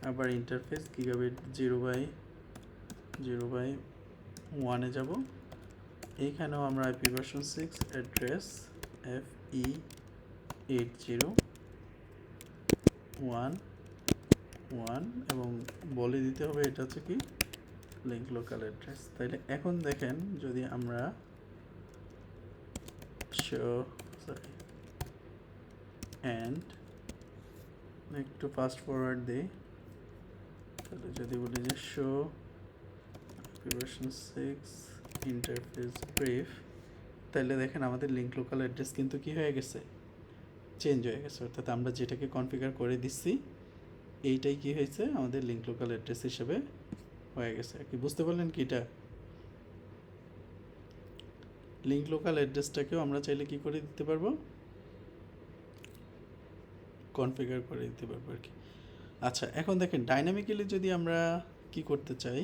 আবার ইন্টারফেস গিগাবিট 0/0/1 যাব। এইখানেও আমরা আইপি ভার্সন 6 অ্যাড্রেস FE80.1.1 এবং বলে দিতে হবে এটা হচ্ছে কি লিঙ্ক লোকাল অ্যাড্রেস। তাইলে এখন দেখেন যদি আমরা অ্যান্ড একটু ফাস্ট ফরওয়ার্ড দিই, তাহলে যদি বলি যে শো ভার্সন 6 ইন্টারফেস ব্রিফ, তাহলে দেখেন আমাদের লিঙ্ক লোকাল অ্যাড্রেস কিন্তু কি হয়ে গেছে, চেঞ্জ হয়ে গেছে। অর্থাৎ আমরা যেটাকে কনফিগার করে দিচ্ছি এইটাই কি হয়েছে আমাদের লিঙ্ক লোকাল অ্যাড্রেস হিসেবে হয়ে গেছে আর কি। বুঝতে পারলেন কি, এটা লিঙ্ক লোকাল অ্যাড্রেসটাকেও আমরা চাইলে কি করে দিতে পারবো, কনফিগার করে দিতে পারবো আর কি। আচ্ছা, এখন দেখেন ডাইনামিক্যালি যদি আমরা কি করতে চাই,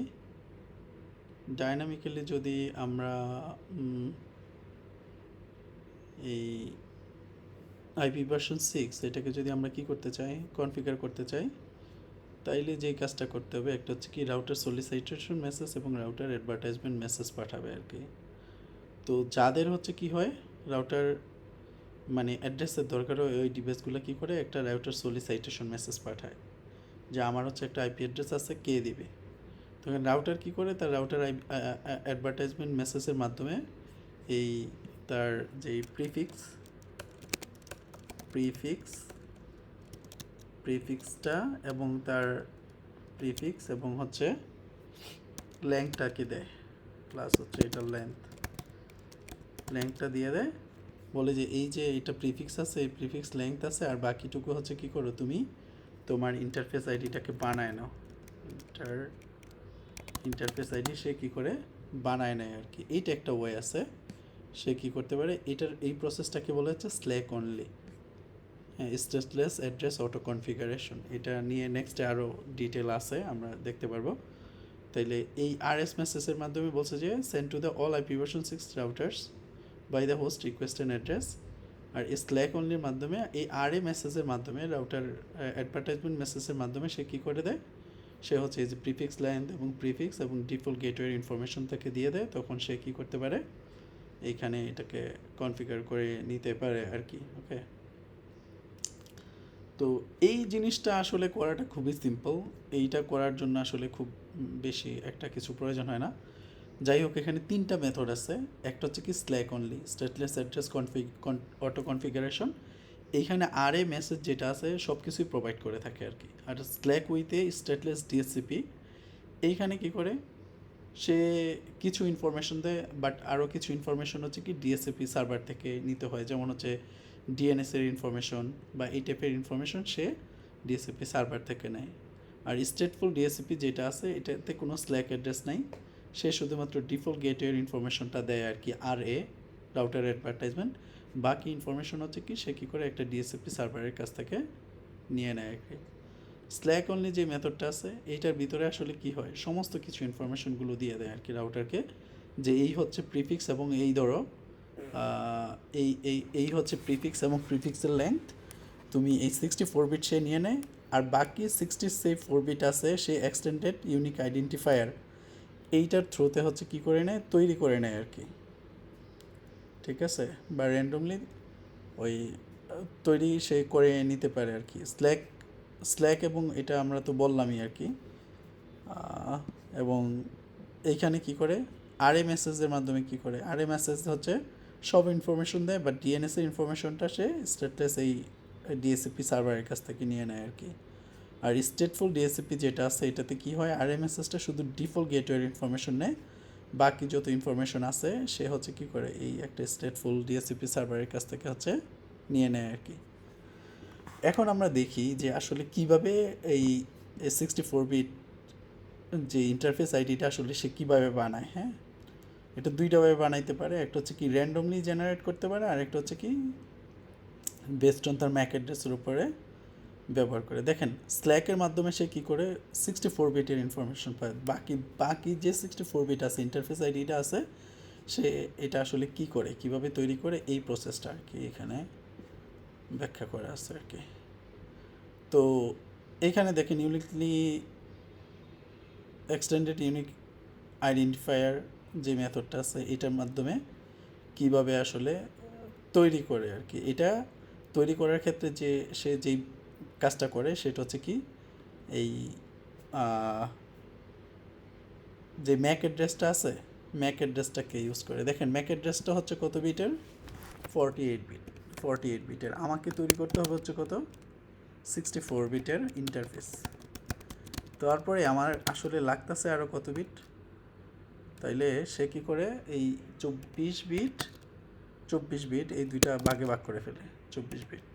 ডাইনামিক্যালি যদি আমরা এই আইপি ভার্সন 6 এটাকে যদি আমরা কি করতে চাই, কনফিগার করতে চাই, তাইলে যেই কাজটা করতে হবে একটা হচ্ছে কি রাউটার সলিসিটেশন মেসেজ এবং রাউটার অ্যাডভার্টাইজমেন্ট মেসেজ পাঠাবে আর কি। তো যাদের হচ্ছে কি হয় রাউটার মানে অ্যাড্রেসের দরকার হয় ওই ডিভাইসগুলো কী করে একটা রাউটার সলিসিটেশন মেসেজ পাঠায় যে আমার হচ্ছে একটা আইপি অ্যাড্রেস আছে, কে দিবে। তখন রাউটার কী করে তার রাউটার অ্যাডভার্টাইজমেন্ট মেসেজের মাধ্যমে এই তার যেই প্রিফিক্সটা এবং তার প্রিফিক্স এবং হচ্ছে লেংথটাকে দেয়, প্লাস হচ্ছে এটার লেংথটা দিয়ে দেয়, বলে যে এই যে এটা প্রিফিক্স আছে, এই প্রিফিক্স লেংথ আছে, আর বাকিটুকু হচ্ছে কি করো তুমি তোমার ইন্টারফেস আইডিটাকে বানায় নাও। ইন্টারফেস আইডি সে কী করে বানায় নেয় আর কি। এইটা একটা ওয়ে আছে, সে কী করতে পারে, এটার এই প্রসেসটাকে বলা হচ্ছে স্ল্যাক অনলি, হ্যাঁ, স্টেটলেস অ্যাড্রেস অটো কনফিগারেশন। এটা নিয়ে নেক্সটে আরও ডিটেল আছে, আমরা দেখতে পারবো। তাইলে এই আরএস মেসেজের মাধ্যমে বলছে যে send to the all IP version 6 routers by the host request and address. আর স্ল্যাক অনলির মাধ্যমে এই আরএ মেসেজের মাধ্যমে রাউটার অ্যাডভার্টাইজমেন্ট মেসেজের মাধ্যমে সে কী করে দেয়, সে হচ্ছে এই যে প্রিফিক্স লেন্থ এবং প্রিফিক্স এবং ডিফল্ট গেটওয়ের ইনফরমেশন তাকে দিয়ে দেয়। তখন সে কী করতে পারে, এইখানে এটাকে কনফিগার করে নিতে পারে আর কি। ওকে, তো এই জিনিসটা আসলে করাটা খুবই সিম্পল। এইটা করার জন্য আসলে খুব বেশি একটা কিছু প্রয়োজন হয় না। যাই হোক, এখানে 3টা মেথড আছে। একটা হচ্ছে কি slack only, stateless address auto configuration. এইখানে আরএ মেসেজ যেটা আছে সব কিছুই প্রোভাইড করে থাকে আর কি। আর স্ল্যাক উইথে স্টেটলেস ডিএসসিপি, এইখানে কি করে সে কিছু ইনফরমেশন দেয়, বাট আরও কিছু ইনফরমেশন হচ্ছে কি ডিএসসিপি সার্ভার থেকে নিতে হয়, যেমন হচ্ছে ডিএনএসের ইনফরমেশন বা এই টাইপের ইনফরমেশন সে ডিএসসিপি সার্ভার থেকে নেয়। আর স্টেটফুল ডিএসসিপি যেটা আছে এটাতে কোনো স্ল্যাক অ্যাড্রেস নাই, সে শুধুমাত্র ডিফল্ট গেটওয়ের ইনফরমেশনটা দেয় আর কি, আর এ রাউটার অ্যাডভার্টাইজমেন্ট। বাকি ইনফরমেশন হচ্ছে কি সে কী করে একটা ডিএসসিপি সার্ভারের কাছ থেকে নিয়ে নেয় আর কি। স্ল্যাক অনলি যে মেথডটা আছে এইটার ভিতরে আসলে কি হয়, সমস্ত কিছু ইনফরমেশনগুলো দিয়ে দেয় আর কি রাউটারকে, যে এই হচ্ছে প্রিফিক্স এবং এই ধরো এই হচ্ছে প্রিফিক্স এবং প্রিফিক্সের লেন্থ, তুমি এই 64 বিট সে নিয়ে নেয়, আর বাকি 64 বিট আছে সে এক্সটেন্ডেড ইউনিক আইডেন্টিফায়ার এইটার থ্রুতে হচ্ছে কি করে নেয়, তৈরি করে নেয় আর কি, ঠিক আছে, বা র্যান্ডমলি ওই তৈরি সে করে নিতে পারে আর কি। স্ল্যাক এবং এটা আমরা তো বললামই আর কি। এবং এইখানে কি করে আরএ মেসেজের মাধ্যমে কি করে, আরএ মেসেজ হচ্ছে সব ইনফরমেশন দেয়, বাট ডিএনএস এর ইনফরমেশনটা সে স্ট্যাটাস এই ডিএসসিপি সার্ভারের কাছ থেকে নিয়ে নেয় আর কি। আর স্টেটফুল ডিএসসিপি যেটা আছে এটাতে কি হয়, আরএ মেসেজটা শুধু ডিফল্ট গেটওয়ের ইনফরমেশন নেয়, বাকি যত ইনফরমেশন আছে সে হচ্ছে কি করে এই একটা স্টেটফুল ডিএসসিপি সার্ভারের কাছ থেকে হচ্ছে নিয়ে নেয় আর কি। এখন আমরা দেখি যে আসলে কিভাবে এই 64 বিট যে ইন্টারফেস আইডিটা আসলে সে কীভাবে বানায়। হ্যাঁ, এটা দুইটাভাবে বানাইতে পারে, একটা হচ্ছে কি র্যান্ডমলি জেনারেট করতে পারে, আর একটা হচ্ছে কি বেসড অন তার ম্যাক অ্যাড্রেসের উপরে ব্যবহার করে। দেখেন স্ল্যাকের মাধ্যমে সে কী করে 64 বিটের ইনফরমেশন পায়, বাকি যে 64 বিট আছে ইন্টারফেস আইডিটা আছে সে এটা আসলে কি করে, কিভাবে তৈরি করে, এই প্রসেসটা আর কি এখানে ব্যাখ্যা করা আছে আর কি। তো এইখানে দেখেন ইউনিকলি এক্সটেন্ডেড ইউনিক আইডেন্টিফায়ার যে মেথডটা আছে এটার মাধ্যমে কিভাবে আসলে তৈরি করে আর কি। এটা তৈরি করার ক্ষেত্রে যে সে যেই কাজটা করে সেটা হচ্ছে কি এই যে ম্যাক অ্যাড্রেসটা আছে ম্যাক অ্যাড্রেসটাকে ইউজ করে। দেখেন ম্যাক অ্যাড্রেসটা হচ্ছে কত বিটের, 48 বিটের। আমাকে তৈরি করতে হবে হচ্ছে কত, 64 বিটের ইন্টারফেস। তারপরে আমার আসলে লাগতেছে আরও কত বিট, তাইলে সে কী করে এই 24 বিট এই দুইটা ভাগে ভাগ করে ফেলে 24 বিট।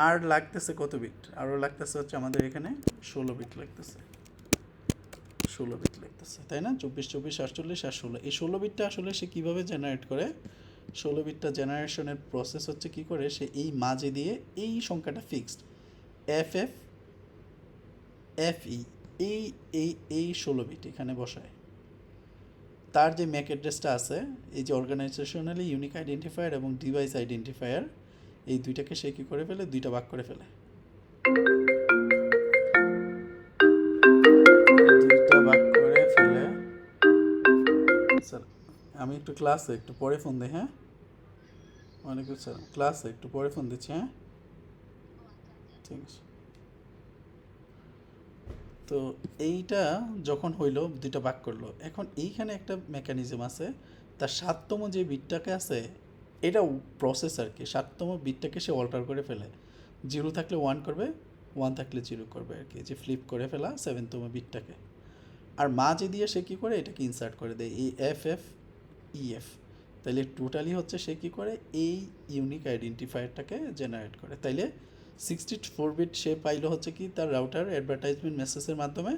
আর লাগতেছে কত বিট, আরও লাগতেছে হচ্ছে আমাদের এখানে 16 বিট লাগতেছে, 16 বিট লাগতেছে, তাই না? 24, 48 আর 16। এই 16 বিটটা আসলে সে কীভাবে জেনারেট করে, 16 বিটটা জেনারেশনের প্রসেস হচ্ছে কি করে, সে এই মাঝে দিয়ে এই সংখ্যাটা ফিক্সড FE এই 16 বিট এখানে বসায়। তার যে ম্যাক অ্যাড্রেসটা আছে এই যে অর্গানাইজেশনালি ইউনিক আইডেন্টিফায়ার এবং ডিভাইস আইডেন্টিফায়ার এই দুইটাকে সে কী করে ফেলে, দুইটা ভাগ করে ফেলে, স্যার আমি একটু ক্লাসে একটু পরে ফোন দিই। হ্যাঁ, ওয়ালাইকুম আসসালাম, ক্লাসে একটু পরে ফোন দিচ্ছি। হ্যাঁ, ঠিক আছে। তো এইটা যখন হইলো দুইটা ভাগ করলো, এখন এইখানে একটা মেকানিজম আছে, তার 7তম যে বিটটাকে আছে এটা প্রসেস আর কি, 7তম বিটটাকে সে অল্টার করে ফেলে, 0 থাকলে 1 করবে, 1 থাকলে 0 করবে আর কি, যে ফ্লিপ করে ফেলা 7তম বিটটাকে। আর মাঝে দিয়ে সে কী করে এটাকে ইনসার্ট করে দেয় এই FFEF। তাইলে টোটালি হচ্ছে সে কী করে এই ইউনিক আইডেন্টিফায়ারটাকে জেনারেট করে। তাইলে 64 বিট সে পাইলো হচ্ছে কি তার রাউটার অ্যাডভার্টাইজমেন্ট মেসেজের মাধ্যমে,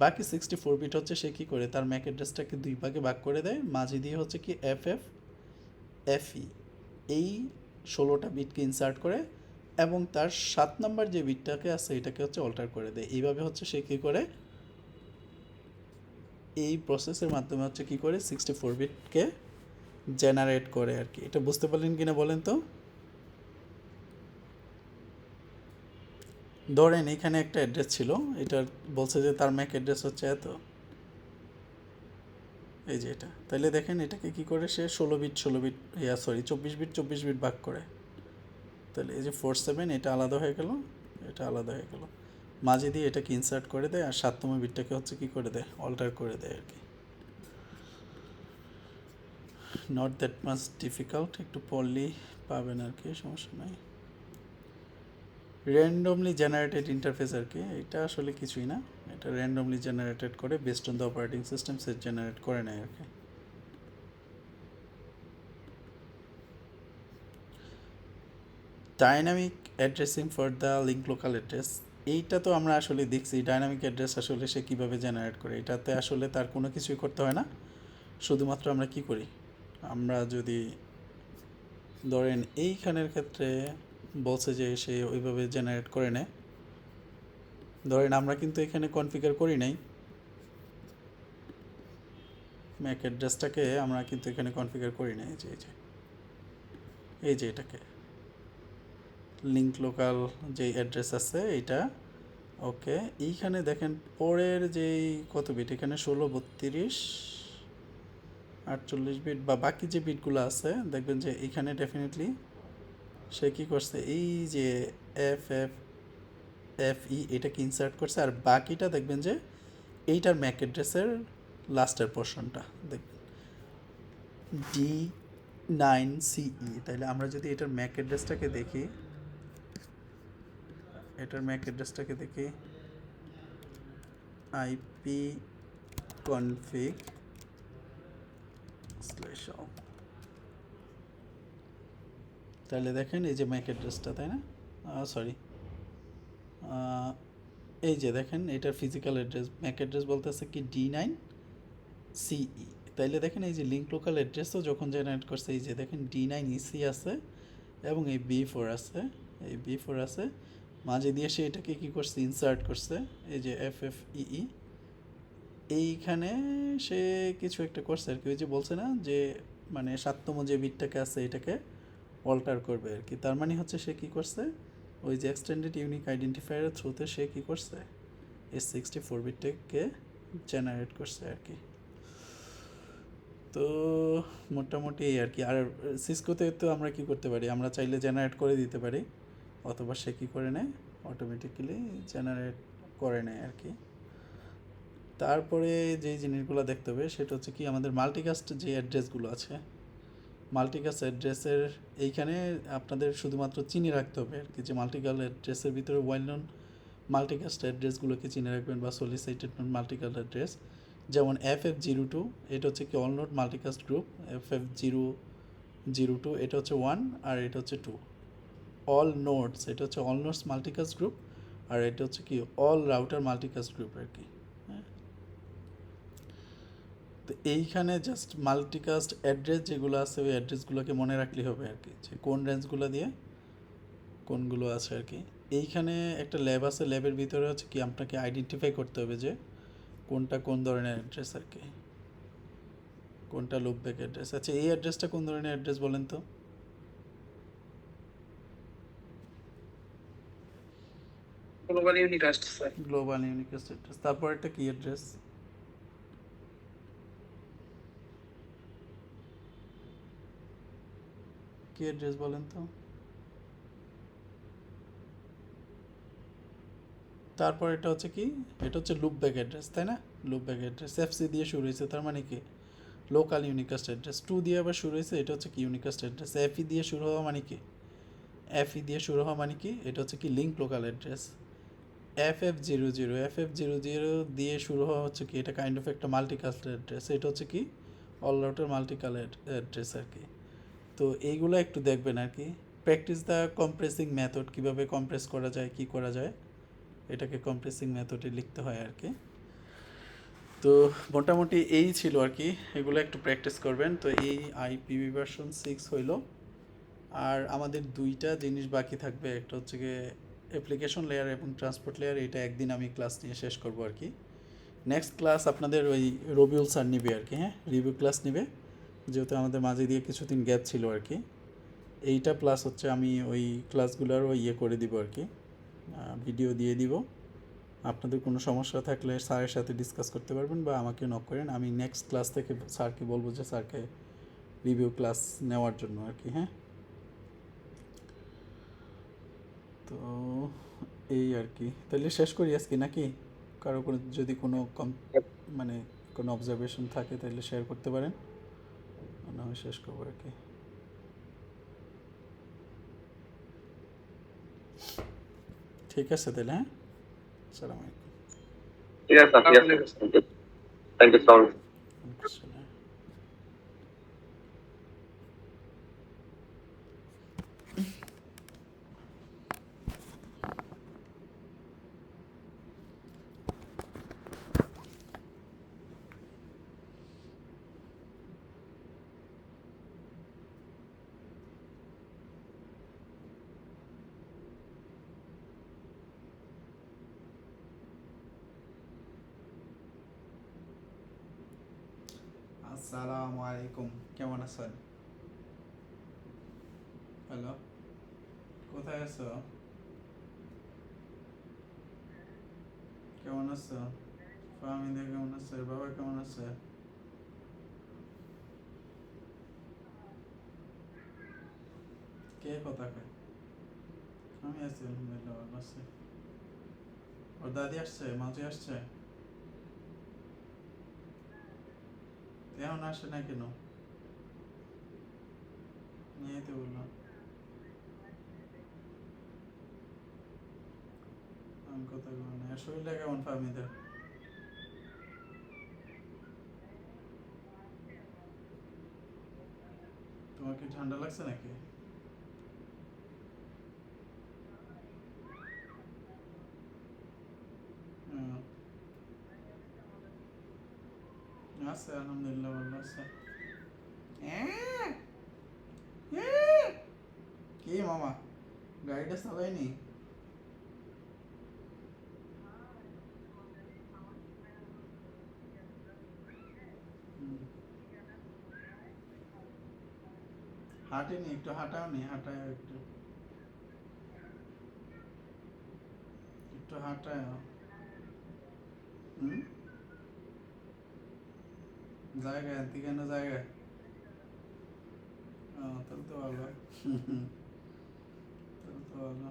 বাকি 64 বিট হচ্ছে সে কী করে তার ম্যাক অ্যাড্রেসটাকে দুই ভাগে ভাগ করে দেয়, মাঝে দিয়ে হচ্ছে কি FFFE এই 16টা বিটকে ইনসার্ট করে, এবং তার 7 নম্বর যে বিটটাকে আছে এটাকে হচ্ছে অল্টার করে দেয়। এইভাবে হচ্ছে সে কী করে এই প্রসেসের মাধ্যমে হচ্ছে কী করে 64 বিটকে জেনারেট করে আর কি। এটা বুঝতে পারলেন কিনা বলেন তো? ধরেন এখানে একটা অ্যাড্রেস ছিল, এটা বলছে যে তার ম্যাক অ্যাড্রেস হচ্ছে এত, এই যে এটা। তাহলে দেখেন এটাকে কি করে সে 16 বিট 24 বিট ভাগ করে। তাহলে এই যে 47 এটা আলাদা হয়ে গেল, এটা আলাদা হয়ে গেল, মাঝে দিয়ে এটাকে ইনসার্ট করে দেয়, আর 7তম বিটটাকে হচ্ছে কি করে দেয়, অল্টার করে দেয় আর কি। নট দ্যাট মাচ ডিফিকাল্ট, একটু পড়লেই পাবেন আর কি, সমস্যা নাই। র্যান্ডমলি জেনারেটেড ইন্টারফেস আর কি, এটা আসলে কিছুই না, এটা র্যান্ডমলি জেনারেটেড করে based on the operating system say generate করে নেয় আর কি। Dynamic addressing for the link local address, এইটা তো আমরা আসলে দেখছি ডাইনামিক অ্যাড্রেস আসলে সে কীভাবে জেনারেট করে। এটাতে আসলে তার কোনো কিছুই করতে হয় না, শুধুমাত্র আমরা কি করি, আমরা যদি ধরেন এইখানের ক্ষেত্রে বলছে যে সে ওইভাবে জেনারেট করে নেয়, ধরেন আমরা কিন্তু এখানে কনফিগার করি নাই ম্যাক অ্যাড্রেসটাকে, আমরা কিন্তু এখানে কনফিগার করি নাই, এই যে এটাকে লিঙ্ক লোকাল যে অ্যাড্রেস আছে এটা ওকে, এইখানে দেখেন পরের যেই কত বিট, এখানে 16, 32, 48 বিট বা বাকি যে বিটগুলো আছে দেখবেন যে এখানে ডেফিনেটলি সে কী করছে, এই যে এফ এফ এফ ই এটাকে ইনসার্ট করছে, আর বাকিটা দেখবেন যে এইটার ম্যাক অ্যাড্রেসের লাস্টের পোর্শনটা দেখবেন D9CE। তাহলে আমরা যদি এটার ম্যাক অ্যাড্রেসটাকে দেখি, আইপি কনফিগ /all, তাহলে দেখেন এই যে ম্যাক অ্যাড্রেসটা, তাই না? সরি, এই যে দেখেন এটার ফিজিক্যাল অ্যাড্রেস, ম্যাক অ্যাড্রেস বলতে আছে কি D9CE। তাইলে দেখেন এই যে লিঙ্ক লোকাল অ্যাড্রেসও যখন জেনারেট করছে, এই যে দেখেন D9EC আছে এবং এই B4 আছে, মাঝে দিয়ে সে এটাকে কী করছে, ইনসার্ট করছে, এই যে FFEE। এইখানে সে কিছু একটা করছে আর কি, ওই যে বলছে না যে মানে 7তম যে বিটটাকে আছে এটাকে অল্টার করবে আর কি। তার মানে হচ্ছে সে কী করছে, ওই যে এক্সটেন্ডেড ইউনিক আইডেন্টিফায়ারের থ্রুতে সে কী করছে, এই 64 বিটটাকে জেনারেট করছে আর কি। তো মোটামুটি এই আর কি। আর সিসকোতে তো আমরা কি করতে পারি, আমরা চাইলে জেনারেট করে দিতে পারি, অথবা সে কী করে নেয়, অটোমেটিক্যালি জেনারেট করে নেয় আর কি। তারপরে যেই জিনিসগুলো দেখতে হবে সেটা হচ্ছে কি, আমাদের মাল্টিকাস্ট যে অ্যাড্রেসগুলো আছে, মাল্টিকাস্ট অ্যাড্রেসের এইখানে আপনাদের শুধুমাত্র চিনে রাখতে হবে আর কি, যে মাল্টিকাল অ্যাড্রেসের ভিতরে ওয়েল নন মাল্টিকাস্ট অ্যাড্রেসগুলোকে চিনে রাখবেন, বা সলিসিটেড মাল্টিকাল অ্যাড্রেস। যেমন FF02 এটা হচ্ছে কি all node multicast group, FF002 এটা হচ্ছে 1 আর এটা হচ্ছে 2। অল নোডস এটা হচ্ছে অল নোডস মাল্টিকাস্ট গ্রুপ, আর এটা হচ্ছে কি অল রাউটার মাল্টিকাস্ট গ্রুপ আর কি। তো এইখানে জাস্ট মাল্টিকাস্ট অ্যাড্রেস যেগুলো আছে ওই অ্যাড্রেসগুলোকে মনে রাখলেই হবে আর কি, যে কোন রেঞ্জগুলো দিয়ে কোনগুলো আছে আর কি। এইখানে একটা ল্যাব আছে, ল্যাবের ভিতরে হচ্ছে কি আপনাকে আইডেন্টিফাই করতে হবে যে কোনটা কোন ধরনের অ্যাড্রেস আর কি, কোনটা লুপব্যাক অ্যাড্রেস। আচ্ছা, এই অ্যাড্রেসটা কোন ধরনের অ্যাড্রেস বলেন তো? Global unicast sir. Global unicast address. তারপর একটা কি অ্যাড্রেস? কি অ্যাড্রেস বলেন তো? তারপর এটা হচ্ছে কি, এটা হচ্ছে লুপব্যাক অ্যাড্রেস, তাই না? লুপব্যাক অ্যাড্রেস FC দিয়ে শুরু হয়েছে, তার মানে কি লোকাল ইউনিকাস্ট অ্যাড্রেস। 2 দিয়ে আবার শুরু হয়েছে, এটা হচ্ছে কি ইউনিকাস্ট অ্যাড্রেস। FE দিয়ে শুরু হওয়া মানে কি, এটা হচ্ছে কি লিঙ্ক লোকাল অ্যাড্রেস। FF00 দিয়ে শুরু হওয়া হচ্ছে কি, এটা কাইন্ড অফ একটা মাল্টিকাস্ট অ্যাড্রেস, এটা হচ্ছে কি অল রাউটার মাল্টিকাল অ্যাড্রেস আর কি। তো এইগুলো একটু দেখবেন আর কি। প্র্যাকটিস দ্য কম্প্রেসিং মেথড, কীভাবে কম্প্রেস করা যায়, কি করা যায়, এটাকে কম্প্রেসিং মেথডে লিখতে হয় আর কি। তো মোটামুটি এই ছিল আর কি, এগুলো একটু প্র্যাকটিস করবেন। তো এই IPv6 হইল। আর আমাদের দুইটা জিনিস বাকি থাকবে, একটা হচ্ছে গিয়ে অ্যাপ্লিকেশন লেয়ার এবং ট্রান্সপোর্ট লেয়ার। এইটা একদিন আমি ক্লাস নিয়ে শেষ করব আর কি। নেক্সট ক্লাস আপনাদের ওই রবিউল স্যার নিবে আর কি, হ্যাঁ, রিভিউ ক্লাস নেবে, যেহেতু আমাদের মাঝে দিয়ে কিছুদিন গ্যাপ ছিল আর কি। এইটা প্লাস হচ্ছে আমি ওই ক্লাসগুলোরও ইয়ে করে দিব আর কি, ভিডিও দিয়ে দিব। আপনাদের কোনো সমস্যা থাকলে স্যারের সাথে ডিসকাস করতে পারবেন, বা আমাকে নক করেন। আমি নেক্সট ক্লাস থেকে স্যারকে বলবো যে স্যারকে রিভিউ ক্লাস নেওয়ার জন্য আর কি, হ্যাঁ। তো এই আর কি, তাহলে শেষ করি আজকে নাকি? কারো কোনো যদি কোনো মানে কোনো অবজারভেশন থাকে তাহলে শেয়ার করতে পারেন, না আমি শেষ করবো আর কি। ঠিক আছে তাহলে, হ্যাঁ, আসসালামু আলাইকুম। ঠিক আছে স্যার, ঠিক আছে, থ্যাংক ইউ সো মাচ। আসসালাম। আসসালামু আলাইকুম, কেমন আছেন? হ্যালো, কোথায় আছো? আছো? ফাহমিদা কেমন আছে? বাবা কেমন আছে? কে কথা কয়? আমি আছি আলহামদুলিল্লাহ, ভালো আছি। ওর দাদি আসছে, মাঝে আসছে, এখন আসে না কেন? নিয়ে তো বললাম আমি কথা বলবো না। আর শরীরটা কেমন ফাহমিদের? তোমার কি ঠান্ডা লাগছে নাকি? হুম, আছে আলহামদুলিল্লাহ, ভালো আছে। কি মামা, গাড়িটা চালাইনি? হুম, হাঁটেনি, একটু হাঁটাও নি, হাঁটায় একটু, একটু হাঁটায়। হুম, জায়গায় আনতে কেন জায়গায়? তাহলে তো ভালো। তাহলে তো ভালো।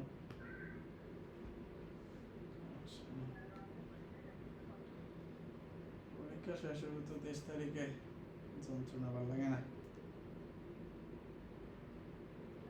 আচ্ছা, পরীক্ষা শেষ হবে তো 23 তারিখে, যন্ত্রণা ভালো লাগে না।